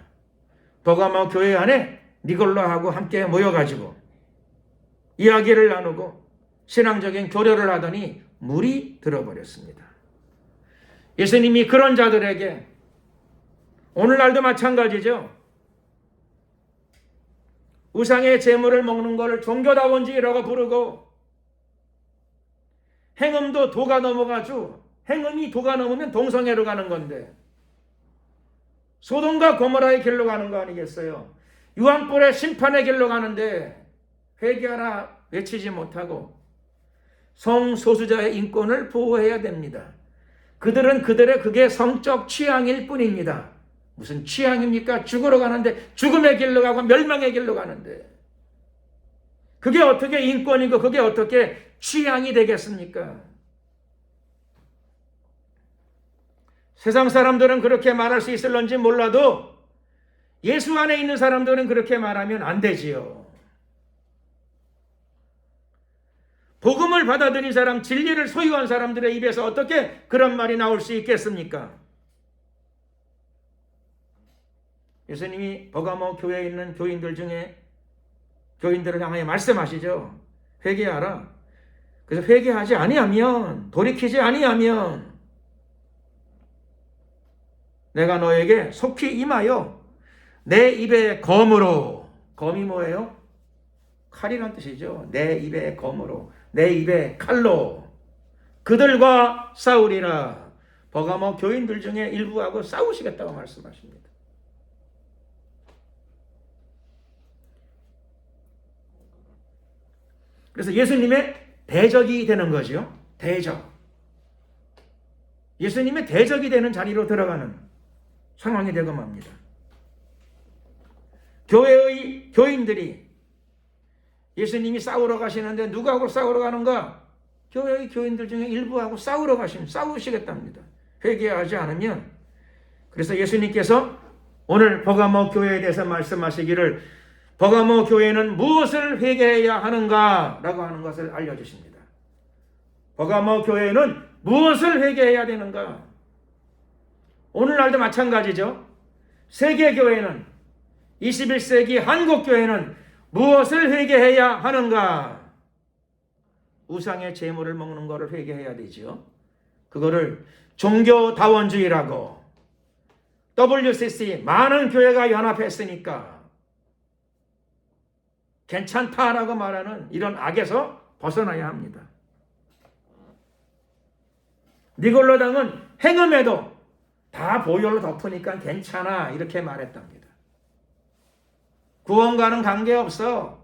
버가모 교회 안에 니골라하고 함께 모여가지고 이야기를 나누고 신앙적인 교류를 하더니 물이 들어버렸습니다. 예수님이 그런 자들에게 오늘날도 마찬가지죠. 우상의 제물을 먹는 것을 종교다원주의라고 부르고 행음도 도가 넘어가죠. 행음이 도가 넘으면 동성애로 가는 건데 소돔과 고모라의 길로 가는 거 아니겠어요? 유황불의 심판의 길로 가는데 회개하라 외치지 못하고 성소수자의 인권을 보호해야 됩니다. 그들은 그들의 그게 성적 취향일 뿐입니다. 무슨 취향입니까? 죽으러 가는데 죽음의 길로 가고 멸망의 길로 가는데 그게 어떻게 인권이고 그게 어떻게 취향이 되겠습니까? 세상 사람들은 그렇게 말할 수 있을런지 몰라도 예수 안에 있는 사람들은 그렇게 말하면 안 되지요. 복음을 받아들인 사람, 진리를 소유한 사람들의 입에서 어떻게 그런 말이 나올 수 있겠습니까? 예수님이 버가모 교회에 있는 교인들 중에 교인들을 향하여 말씀하시죠. 회개하라. 그래서 회개하지 아니하면, 돌이키지 아니하면 내가 너에게 속히 임하여 내 입의 검으로, 검이 뭐예요? 칼이란 뜻이죠. 내 입의 검으로, 내 입의 칼로 그들과 싸우리라. 버가모 교인들 중에 일부하고 싸우시겠다고 말씀하십니다. 그래서 예수님의 대적이 되는 거죠. 대적. 예수님의 대적이 되는 자리로 들어가는 상황이 되고 맙니다. 교회의 교인들이 예수님이 싸우러 가시는데 누구하고 싸우러 가는가? 교회의 교인들 중에 일부하고 싸우시겠답니다. 회개하지 않으면. 그래서 예수님께서 오늘 버가모 교회에 대해서 말씀하시기를 버가모 교회는 무엇을 회개해야 하는가? 라고 하는 것을 알려주십니다. 버가모 교회는 무엇을 회개해야 되는가? 오늘날도 마찬가지죠. 세계교회는 21세기 한국교회는 무엇을 회개해야 하는가? 우상의 제물을 먹는 것을 회개해야 되죠. 그거를 종교다원주의라고 WCC 많은 교회가 연합했으니까 괜찮다라고 말하는 이런 악에서 벗어나야 합니다. 니골라당은 행음에도 다 보혈로 덮으니까 괜찮아 이렇게 말했답니다. 구원과는 관계없어.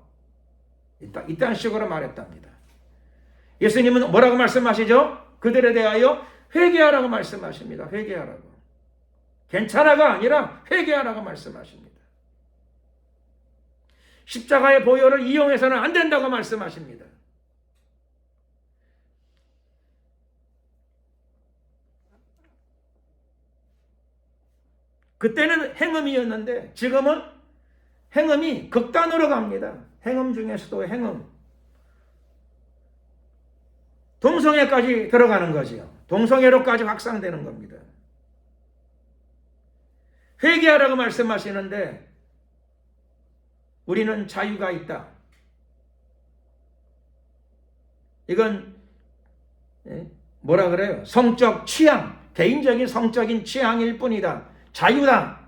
이딴 식으로 말했답니다. 예수님은 뭐라고 말씀하시죠? 그들에 대하여 회개하라고 말씀하십니다. 회개하라고. 괜찮아가 아니라 회개하라고 말씀하십니다. 십자가의 보혈을 이용해서는 안 된다고 말씀하십니다. 그때는 행음이었는데 지금은 행음이 극단으로 갑니다. 행음 중에서도 행음. 동성애까지 들어가는 거지요. 동성애로까지 확산되는 겁니다. 회개하라고 말씀하시는데 우리는 자유가 있다. 이건 뭐라 그래요? 성적 취향, 개인적인 성적인 취향일 뿐이다. 자유다.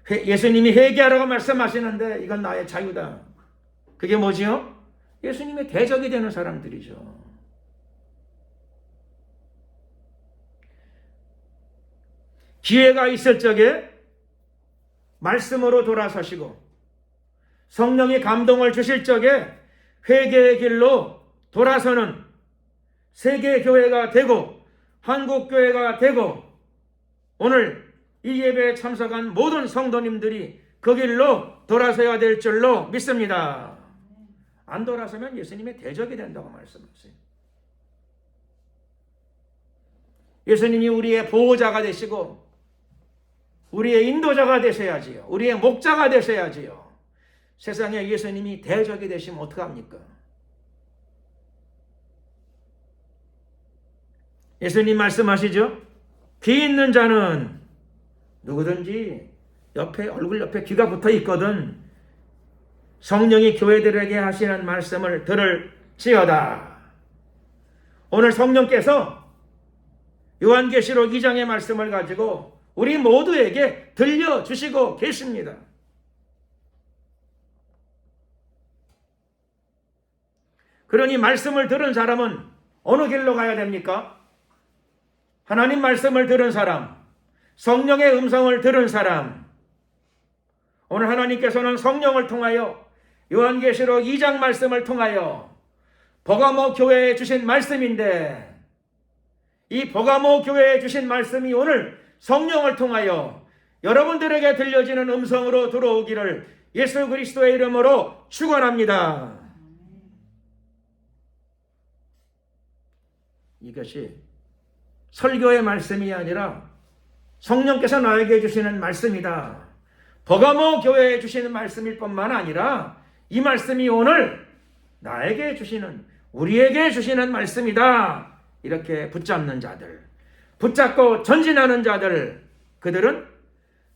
예수님이 회개하라고 말씀하시는데 이건 나의 자유다. 그게 뭐지요? 예수님의 대적이 되는 사람들이죠. 기회가 있을 적에 말씀으로 돌아서시고 성령이 감동을 주실 적에 회개의 길로 돌아서는 세계교회가 되고 한국교회가 되고 오늘 이 예배에 참석한 모든 성도님들이 그 길로 돌아서야 될 줄로 믿습니다. 안 돌아서면 예수님의 대적이 된다고 말씀하세요. 예수님이 우리의 보호자가 되시고 우리의 인도자가 되셔야지요. 우리의 목자가 되셔야지요. 세상에 예수님이 대적이 되시면 어떡합니까? 예수님 말씀하시죠. 귀 있는 자는 누구든지 얼굴 옆에 귀가 붙어 있거든 성령이 교회들에게 하시는 말씀을 들을지어다. 오늘 성령께서 요한계시록 2장의 말씀을 가지고 우리 모두에게 들려주시고 계십니다. 그러니 말씀을 들은 사람은 어느 길로 가야 됩니까? 하나님 말씀을 들은 사람, 성령의 음성을 들은 사람. 오늘 하나님께서는 성령을 통하여 요한계시록 2장 말씀을 통하여 버가모 교회에 주신 말씀인데, 이 버가모 교회에 주신 말씀이 오늘 성령을 통하여 여러분들에게 들려지는 음성으로 들어오기를 예수 그리스도의 이름으로 축원합니다. 이것이 설교의 말씀이 아니라 성령께서 나에게 주시는 말씀이다. 버가모 교회에 주시는 말씀일 뿐만 아니라 이 말씀이 오늘 나에게 주시는, 우리에게 주시는 말씀이다. 이렇게 붙잡는 자들, 붙잡고 전진하는 자들, 그들은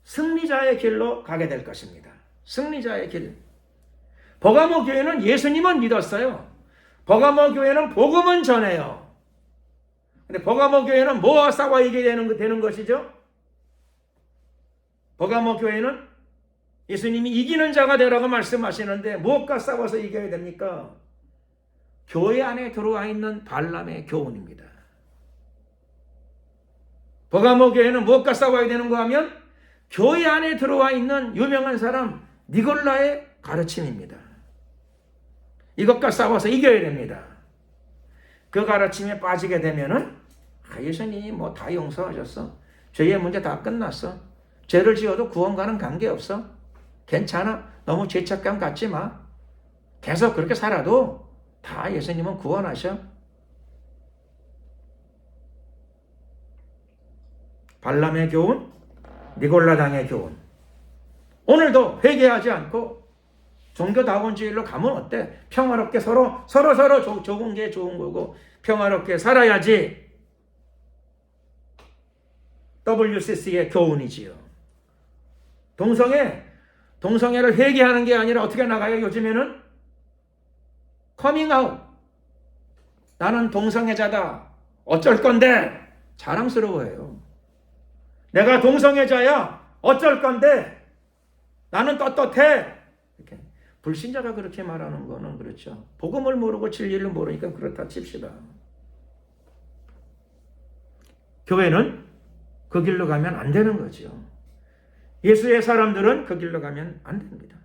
승리자의 길로 가게 될 것입니다. 승리자의 길. 버가모 교회는 예수님은 믿었어요. 버가모 교회는 복음은 전해요. 근데 버가모 교회는 뭐와 싸워 이기게 되는 것이죠? 버가모 교회는 예수님이 이기는 자가 되라고 말씀하시는데 무엇과 싸워서 이겨야 됩니까? 교회 안에 들어와 있는 발람의 교훈입니다. 버가모 교회는 무엇과 싸워야 되는가 하면 교회 안에 들어와 있는 유명한 사람 니골라의 가르침입니다. 이것과 싸워서 이겨야 됩니다. 그 가르침에 빠지게 되면은 예수님이 뭐 다 용서하셨어. 죄의 문제 다 끝났어. 죄를 지어도 구원과는 관계없어. 괜찮아. 너무 죄책감 갖지 마. 계속 그렇게 살아도 다 예수님은 구원하셔. 발람의 교훈, 니골라당의 교훈. 오늘도 회개하지 않고 종교다원주의로 가면 어때? 평화롭게 서로 좋은 게 좋은 거고 평화롭게 살아야지. WCC의 교훈이지요. 동성애를 회개하는 게 아니라 어떻게 나가요? 요즘에는 커밍아웃. 나는 동성애자다. 어쩔 건데? 자랑스러워해요. 내가 동성애자야. 어쩔 건데? 나는 떳떳해. 이렇게. 불신자가 그렇게 말하는 거는 그렇죠. 복음을 모르고 진리를 모르니까 그렇다 칩시다. 교회는 그 길로 가면 안 되는 거죠. 예수의 사람들은 그 길로 가면 안 됩니다.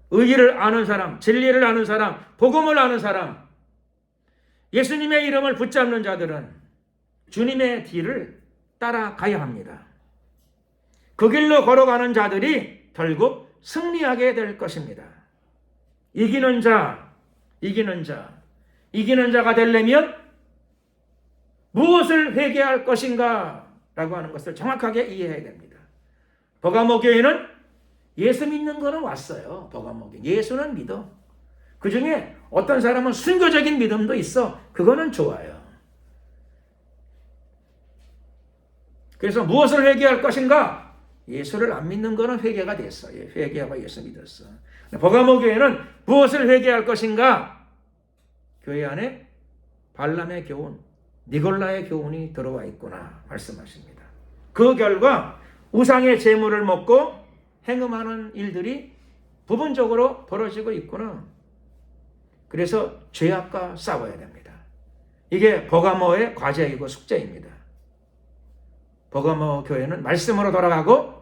의의를 아는 사람, 진리를 아는 사람, 복음을 아는 사람, 예수님의 이름을 붙잡는 자들은 주님의 뒤를 따라가야 합니다. 그 길로 걸어가는 자들이 결국 승리하게 될 것입니다. 이기는 자가 되려면 무엇을 회개할 것인가 라고 하는 것을 정확하게 이해해야 됩니다. 버가모 교회는 예수 믿는 거는 왔어요. 버가모 교회. 예수는 믿어. 그 중에 어떤 사람은 순교적인 믿음도 있어. 그거는 좋아요. 그래서 무엇을 회개할 것인가? 예수를 안 믿는 거는 회개가 됐어. 회개하고 예수 믿었어. 버가모 교회는 무엇을 회개할 것인가? 교회 안에 발람의 교훈, 니골라의 교훈이 들어와 있구나 말씀하십니다. 그 결과 우상의 제물을 먹고 행음하는 일들이 부분적으로 벌어지고 있구나. 그래서 죄악과 싸워야 됩니다. 이게 버가모의 과제이고 숙제입니다. 버가모 교회는 말씀으로 돌아가고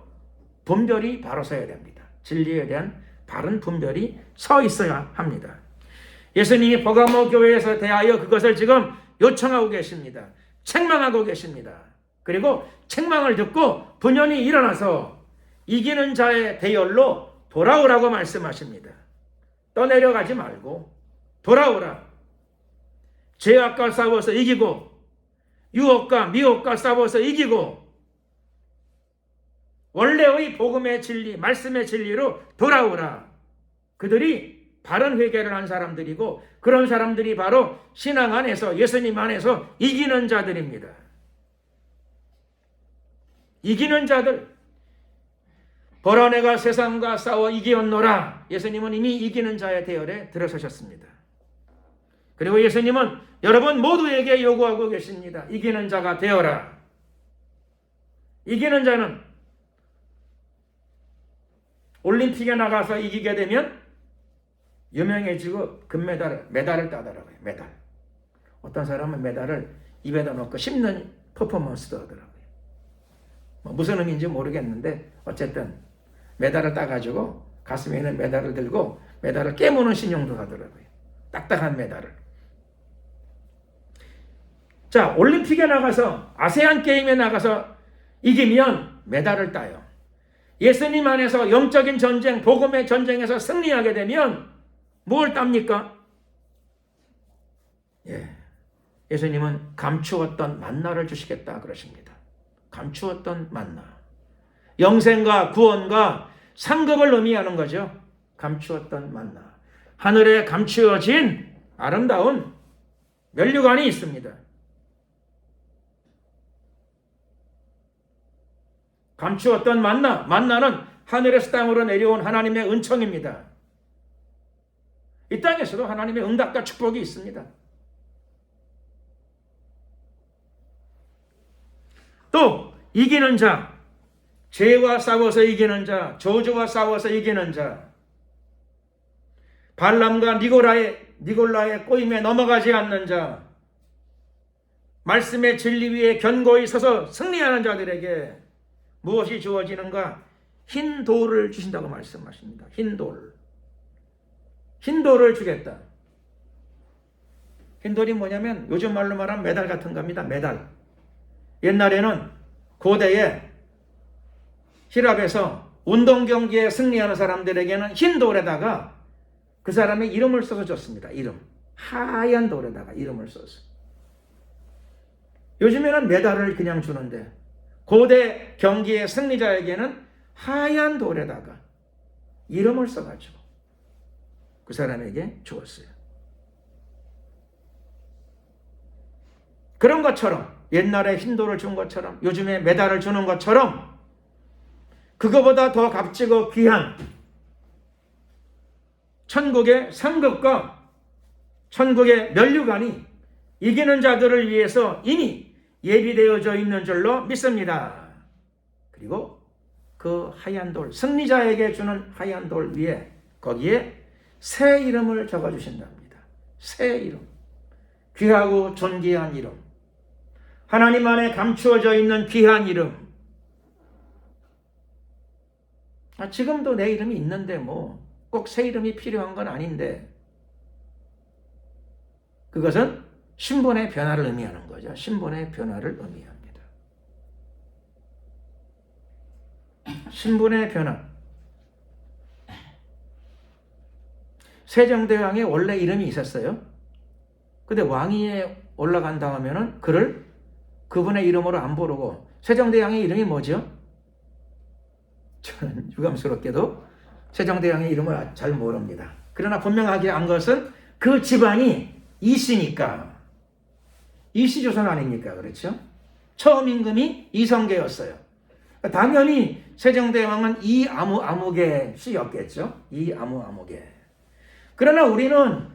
분별이 바로 서야 됩니다. 진리에 대한 바른 분별이 서 있어야 합니다. 예수님이 버가모 교회에서 대하여 그것을 지금 요청하고 계십니다. 책망하고 계십니다. 그리고 책망을 듣고 분연히 일어나서 이기는 자의 대열로 돌아오라고 말씀하십니다. 떠내려가지 말고 돌아오라. 죄악과 싸워서 이기고 유혹과 미혹과 싸워서 이기고 원래의 복음의 진리, 말씀의 진리로 돌아오라. 그들이 바른 회개를 한 사람들이고 그런 사람들이 바로 신앙 안에서 예수님 안에서 이기는 자들입니다. 이기는 자들, 보라 내가 세상과 싸워 이기었노라. 예수님은 이미 이기는 자의 대열에 들어서셨습니다. 그리고 예수님은 여러분 모두에게 요구하고 계십니다. 이기는 자가 되어라. 이기는 자는 올림픽에 나가서 이기게 되면 유명해지고 메달을 따더라고요. 메달. 어떤 사람은 메달을 입에다 넣고 씹는 퍼포먼스도 하더라고요. 무슨 의미인지 모르겠는데 어쨌든 메달을 따가지고 가슴에 있는 메달을 들고 메달을 깨무는 신용도 하더라고요. 딱딱한 메달을. 자, 올림픽에 나가서 아세안 게임에 나가서 이기면 메달을 따요. 예수님 안에서 영적인 전쟁, 복음의 전쟁에서 승리하게 되면 뭘 땁니까? 예수님은 감추었던 만나를 주시겠다 그러십니다. 감추었던 만나. 영생과 구원과 상급을 의미하는 거죠. 감추었던 만나. 하늘에 감추어진 아름다운 면류관이 있습니다. 감추었던 만나. 만나는 하늘에서 땅으로 내려온 하나님의 은총입니다. 이 땅에서도 하나님의 응답과 축복이 있습니다. 또 이기는 자, 죄와 싸워서 이기는 자, 저주와 싸워서 이기는 자, 발람과 니골라의 꼬임에 넘어가지 않는 자, 말씀의 진리 위에 견고히 서서 승리하는 자들에게 무엇이 주어지는가? 흰 돌을 주신다고 말씀하십니다. 흰 돌. 흰 돌을 주겠다. 흰 돌이 뭐냐면 요즘 말로 말하면 메달 같은 겁니다. 메달. 옛날에는 고대에 히랍에서 운동 경기에 승리하는 사람들에게는 흰 돌에다가 그 사람의 이름을 써서 줬습니다. 이름. 하얀 돌에다가 이름을 써서. 요즘에는 메달을 그냥 주는데 고대 경기의 승리자에게는 하얀 돌에다가 이름을 써가지고 그 사람에게 주었어요. 그런 것처럼 옛날에 흰 돌을 준 것처럼 요즘에 메달을 주는 것처럼 그거보다 더 값지고 귀한 천국의 상급과 천국의 면류관이 이기는 자들을 위해서 이미 예비되어져 있는 줄로 믿습니다. 그리고 그 하얀 돌, 승리자에게 주는 하얀 돌 위에 거기에 새 이름을 적어주신답니다. 새 이름. 귀하고 존귀한 이름. 하나님 안에 감추어져 있는 귀한 이름. 지금도 내 이름이 있는데 뭐 꼭 새 이름이 필요한 건 아닌데 그것은 신분의 변화를 의미하는 거죠. 신분의 변화를 의미합니다. 신분의 변화. 세종대왕의 원래 이름이 있었어요. 근데 왕위에 올라간다 하면은 그분의 이름으로 안 부르고 세종대왕의 이름이 뭐죠? 저는 유감스럽게도 세종대왕의 이름을 잘 모릅니다. 그러나 분명하게 한 것은 그 집안이 이씨니까. 이씨조선 아닙니까? 그렇죠? 처음 임금이 이성계였어요. 당연히 세종대왕은 이아무아무개 씨였겠죠? 이아무아무개. 그러나 우리는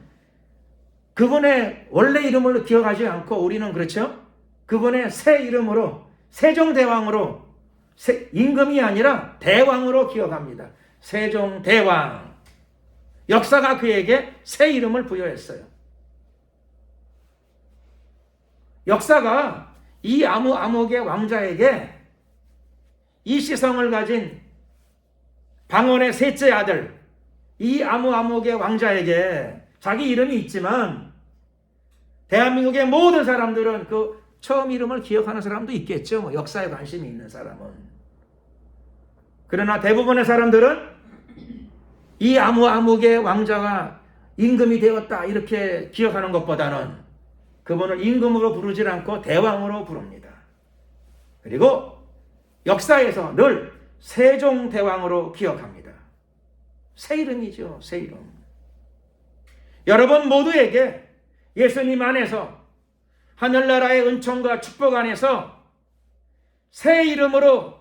그분의 원래 이름을 기억하지 않고 우리는 그렇죠? 그분의 새 이름으로 세종대왕으로 임금이 아니라 대왕으로 기억합니다. 세종대왕. 역사가 그에게 새 이름을 부여했어요. 역사가 이 아무아무개 왕자에게 이시성을 가진 방언의 셋째 아들 이 아무아무개 왕자에게 자기 이름이 있지만 대한민국의 모든 사람들은 그 처음 이름을 기억하는 사람도 있겠죠. 역사에 관심이 있는 사람은. 그러나 대부분의 사람들은 이 아무아무개 왕자가 임금이 되었다 이렇게 기억하는 것보다는 그분을 임금으로 부르지 않고 대왕으로 부릅니다. 그리고 역사에서 늘 세종대왕으로 기억합니다. 새 이름이죠. 새 이름. 여러분 모두에게 예수님 안에서 하늘나라의 은총과 축복 안에서 새 이름으로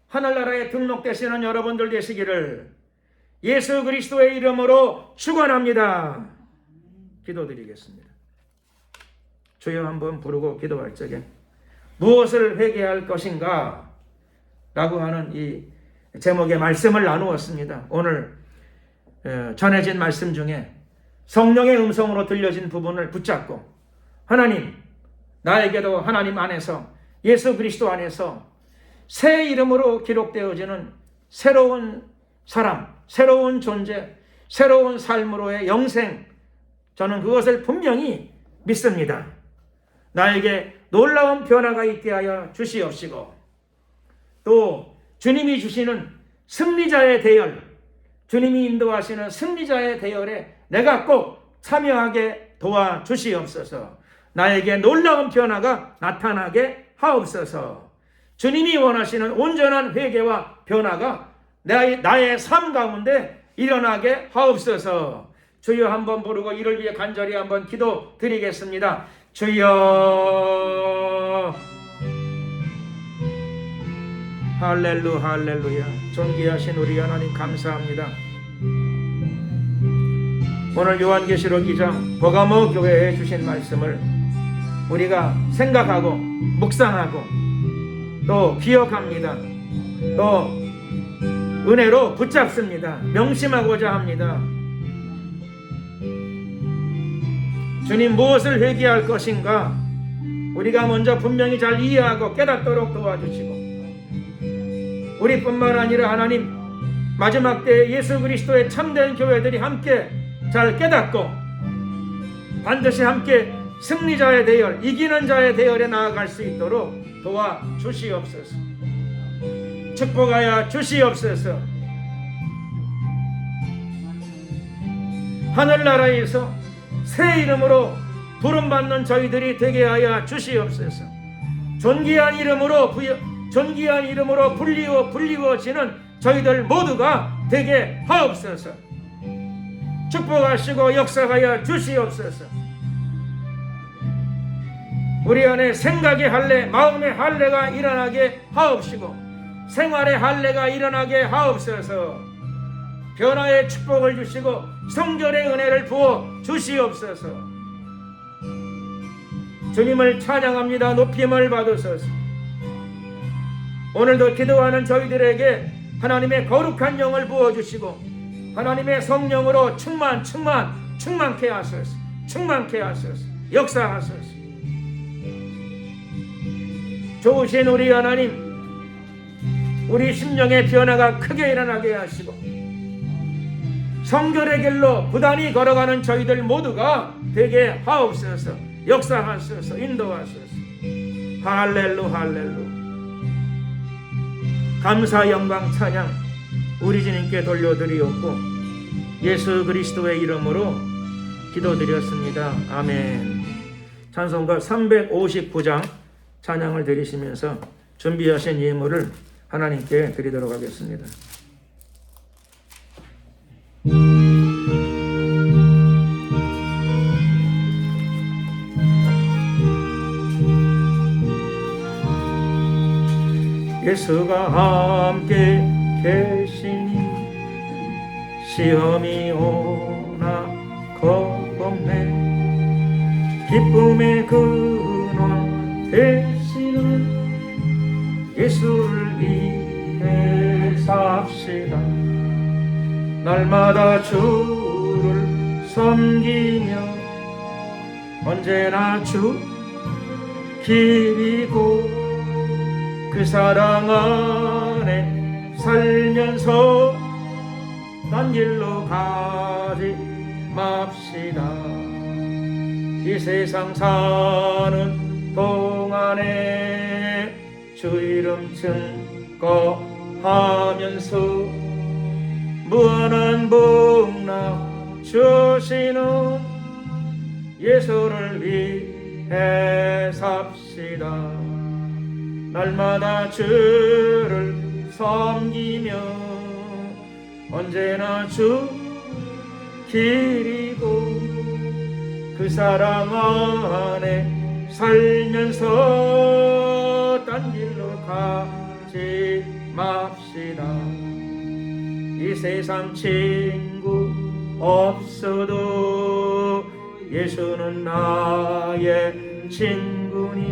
하늘나라에 등록되시는 여러분들 되시기를 예수 그리스도의 이름으로 축원합니다. 기도드리겠습니다. 주여 한번 부르고 기도할 적에 무엇을 회개할 것인가? 라고 하는 이 제목의 말씀을 나누었습니다. 오늘 전해진 말씀 중에 성령의 음성으로 들려진 부분을 붙잡고 하나님, 나에게도 하나님 안에서 예수 그리스도 안에서 새 이름으로 기록되어지는 새로운 사람, 새로운 존재, 새로운 삶으로의 영생, 저는 그것을 분명히 믿습니다. 나에게 놀라운 변화가 있게 하여 주시옵시고 또 주님이 주시는 승리자의 대열, 주님이 인도하시는 승리자의 대열에 내가 꼭 참여하게 도와주시옵소서. 나에게 놀라운 변화가 나타나게 하옵소서. 주님이 원하시는 온전한 회개와 변화가 나의 삶 가운데 일어나게 하옵소서. 주여 한번 부르고 이를 위해 간절히 한번 기도 드리겠습니다. 주여. 할렐루야. 존귀하신 우리 하나님 감사합니다. 오늘 요한계시록 2장 버가모 교회에 주신 말씀을 우리가 생각하고 묵상하고 또 기억합니다. 또 은혜로 붙잡습니다. 명심하고자 합니다. 주님 무엇을 회개할 것인가? 우리가 먼저 분명히 잘 이해하고 깨닫도록 도와주시고 우리뿐만 아니라 하나님 마지막 때에 예수 그리스도의 참된 교회들이 함께 잘 깨닫고 반드시 함께 승리자의 대열, 이기는 자의 대열에 나아갈 수 있도록 도와주시옵소서. 축복하여 주시옵소서. 하늘나라에서 새 이름으로 부름받는 저희들이 되게 하여 주시옵소서. 존귀한 이름으로 불리워지는 저희들 모두가 되게 하옵소서. 축복하시고 역사하여 주시옵소서. 우리 안에 생각의 할례, 마음의 할례가 일어나게 하옵시고 생활의 할례가 일어나게 하옵소서. 변화의 축복을 주시고 성결의 은혜를 부어 주시옵소서. 주님을 찬양합니다. 높임을 받으소서. 오늘도 기도하는 저희들에게 하나님의 거룩한 영을 부어주시고 하나님의 성령으로 충만케 하소서. 역사하소서. 좋으신 우리 하나님, 우리 심령의 변화가 크게 일어나게 하시고 성결의 길로 부단히 걸어가는 저희들 모두가 되게 하옵소서. 역사하소서. 인도하소서. 할렐루. 감사 영광 찬양 우리 주님께 돌려드리옵고 예수 그리스도의 이름으로 기도드렸습니다. 아멘. 찬송가 359장 찬양을 드리시면서 준비하신 예물을 하나님께 드리도록 하겠습니다. 예수가 함께 계시니 시험이 오나 겁없네. 기쁨의 근원 되시는 예수를 위해 삽시다. 날마다 주를 섬기며 언제나 주 기리고 그 사랑 안에 살면서 딴 길로 가지 맙시다. 이 세상 사는 동안에 주 이름 증거하면서 무한한 복락 주시는 예수를 위해 삽시다. 날마다 주를 섬기며 언제나 주 기리고 그 사랑 안에 살면서 딴 길로 가 삽시다. 이 세상 친구 없어도 예수는 나의 친구니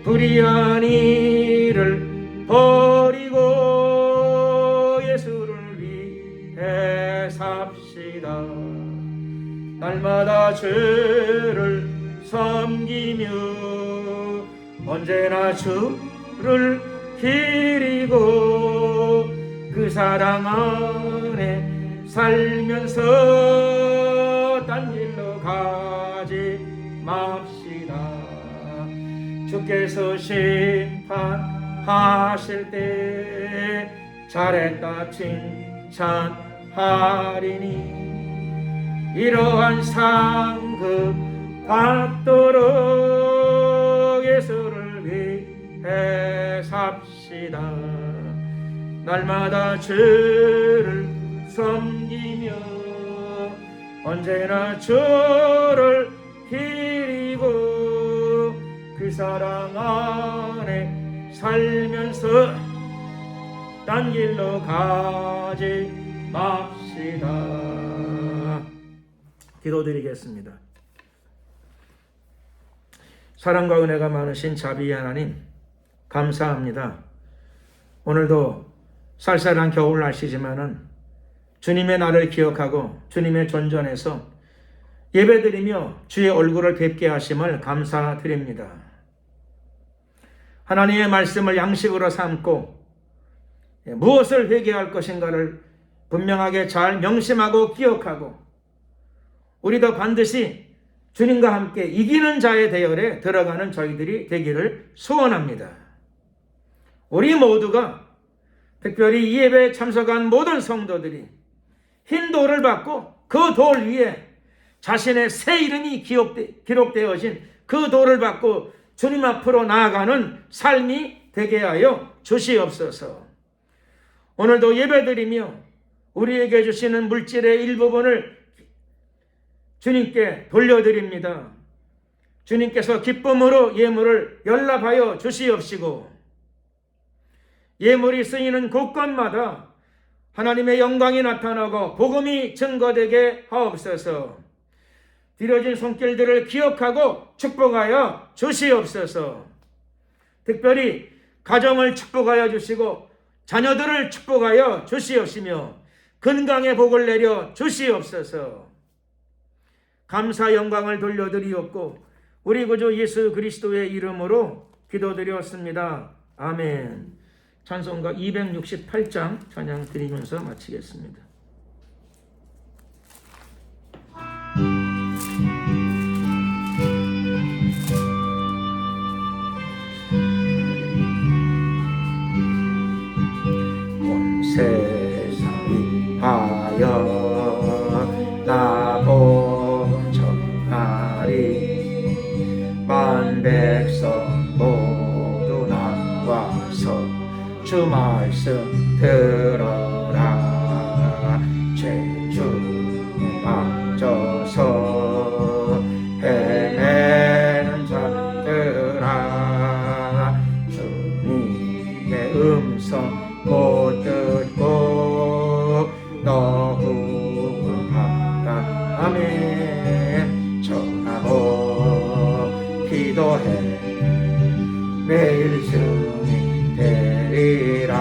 불의한 일을 버리고 예수를 위해 삽시다. 날마다 주를 섬기며 언제나 주를 기리고 그 사랑 안에 살면서 딴 길로 가지 맙시다. 주께서 심판하실 때 잘했다 칭찬하리니 이러한 상급 받도록 예수를 위해 삽시다. 날마다 주를 섬기며 언제나 주를 기리고 그 사랑 안에 살면서 딴 길로 가지 맙시다. 기도드리겠습니다. 사랑과 은혜가 많으신 자비의 하나님, 감사합니다. 오늘도 쌀쌀한 겨울 날씨지만은 주님의 날을 기억하고 주님의 존전에서 예배드리며 주의 얼굴을 뵙게 하심을 감사드립니다. 하나님의 말씀을 양식으로 삼고 무엇을 회개할 것인가를 분명하게 잘 명심하고 기억하고 우리도 반드시 주님과 함께 이기는 자의 대열에 들어가는 저희들이 되기를 소원합니다. 우리 모두가 특별히 이 예배에 참석한 모든 성도들이 흰 돌을 받고 그 돌 위에 자신의 새 이름이 기록되어진 그 돌을 받고 주님 앞으로 나아가는 삶이 되게 하여 주시옵소서. 오늘도 예배드리며 우리에게 주시는 물질의 일부분을 주님께 돌려드립니다. 주님께서 기쁨으로 예물을 연락하여 주시옵시고 예물이 쓰이는 곳곳마다 하나님의 영광이 나타나고 복음이 증거되게 하옵소서. 드려진 손길들을 기억하고 축복하여 주시옵소서. 특별히 가정을 축복하여 주시고 자녀들을 축복하여 주시옵시며 건강의 복을 내려 주시옵소서. 감사 영광을 돌려드리옵고 우리 구주 예수 그리스도의 이름으로 기도드렸습니다. 아멘. 찬송가 268장 찬양 드리면서 마치겠습니다. 온 세상이 하여 나본 전날이 만 백성 모두 나와서 주 말씀 들어라. 죄중에 빠져서 헤매는 자들아 주님의 음성 못 듣고 너 구원받다. 아멘. 전하고 기도해 매일 주님 되리라.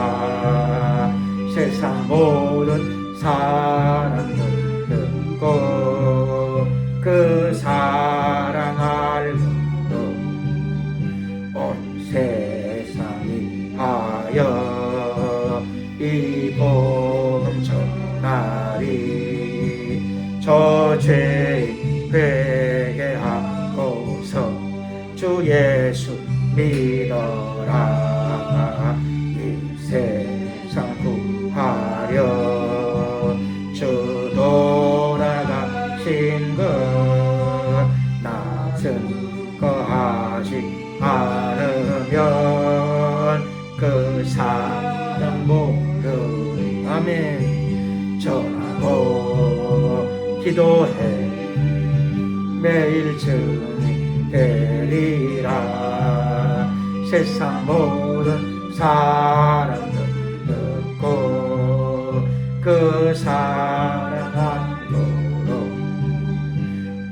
세상 모든 사람들 듣고 그 사랑 알고도 온 세상이 하여 이 복음 전하리. 저 죄 회개하고서 주 예수 믿어라. 이 세상 구하려 주 돌아가신 것 나 증거하지 않으면 그 사람 모르리. 아멘. 전하고 기도해 매일 주님 되리라. 세상 모든 사람들 그 사랑하도록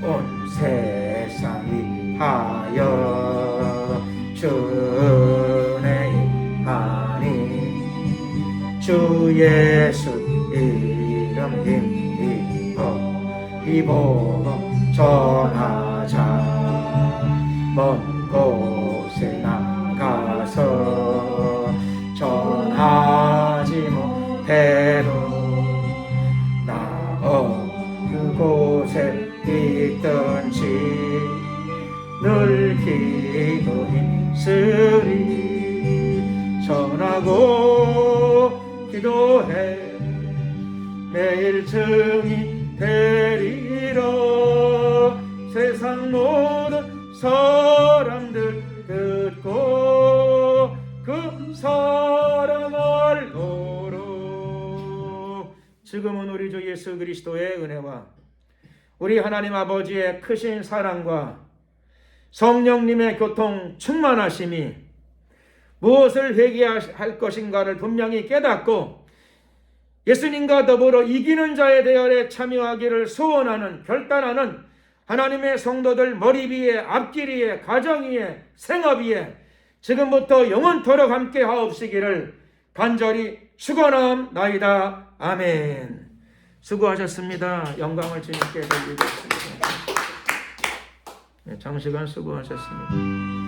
온 세상이 하여 주의 하니 주 예수 이름 힘입어 이 복음 전하자 먼 곳에 나가서 전하지 못해도 나 어느 곳에 있든지 늘 기도했으리 전하고 기도해 매일 증인 되리라 세상 모든 사람들 듣고 그 사랑 알도록 지금은 우리 주 예수 그리스도의 은혜와 우리 하나님 아버지의 크신 사랑과 성령님의 교통 충만하심이 무엇을 회개할 것인가를 분명히 깨닫고 예수님과 더불어 이기는 자의 대열에 참여하기를 소원하는 결단하는 하나님의 성도들 머리 위에 앞길 위에 가정 위에 생업 위에 지금부터 영원토록 함께 하옵시기를 간절히 축원하옵나이다. 아멘. 수고하셨습니다. 영광을 주님께 돌리겠습니다. 장시간 수고하셨습니다.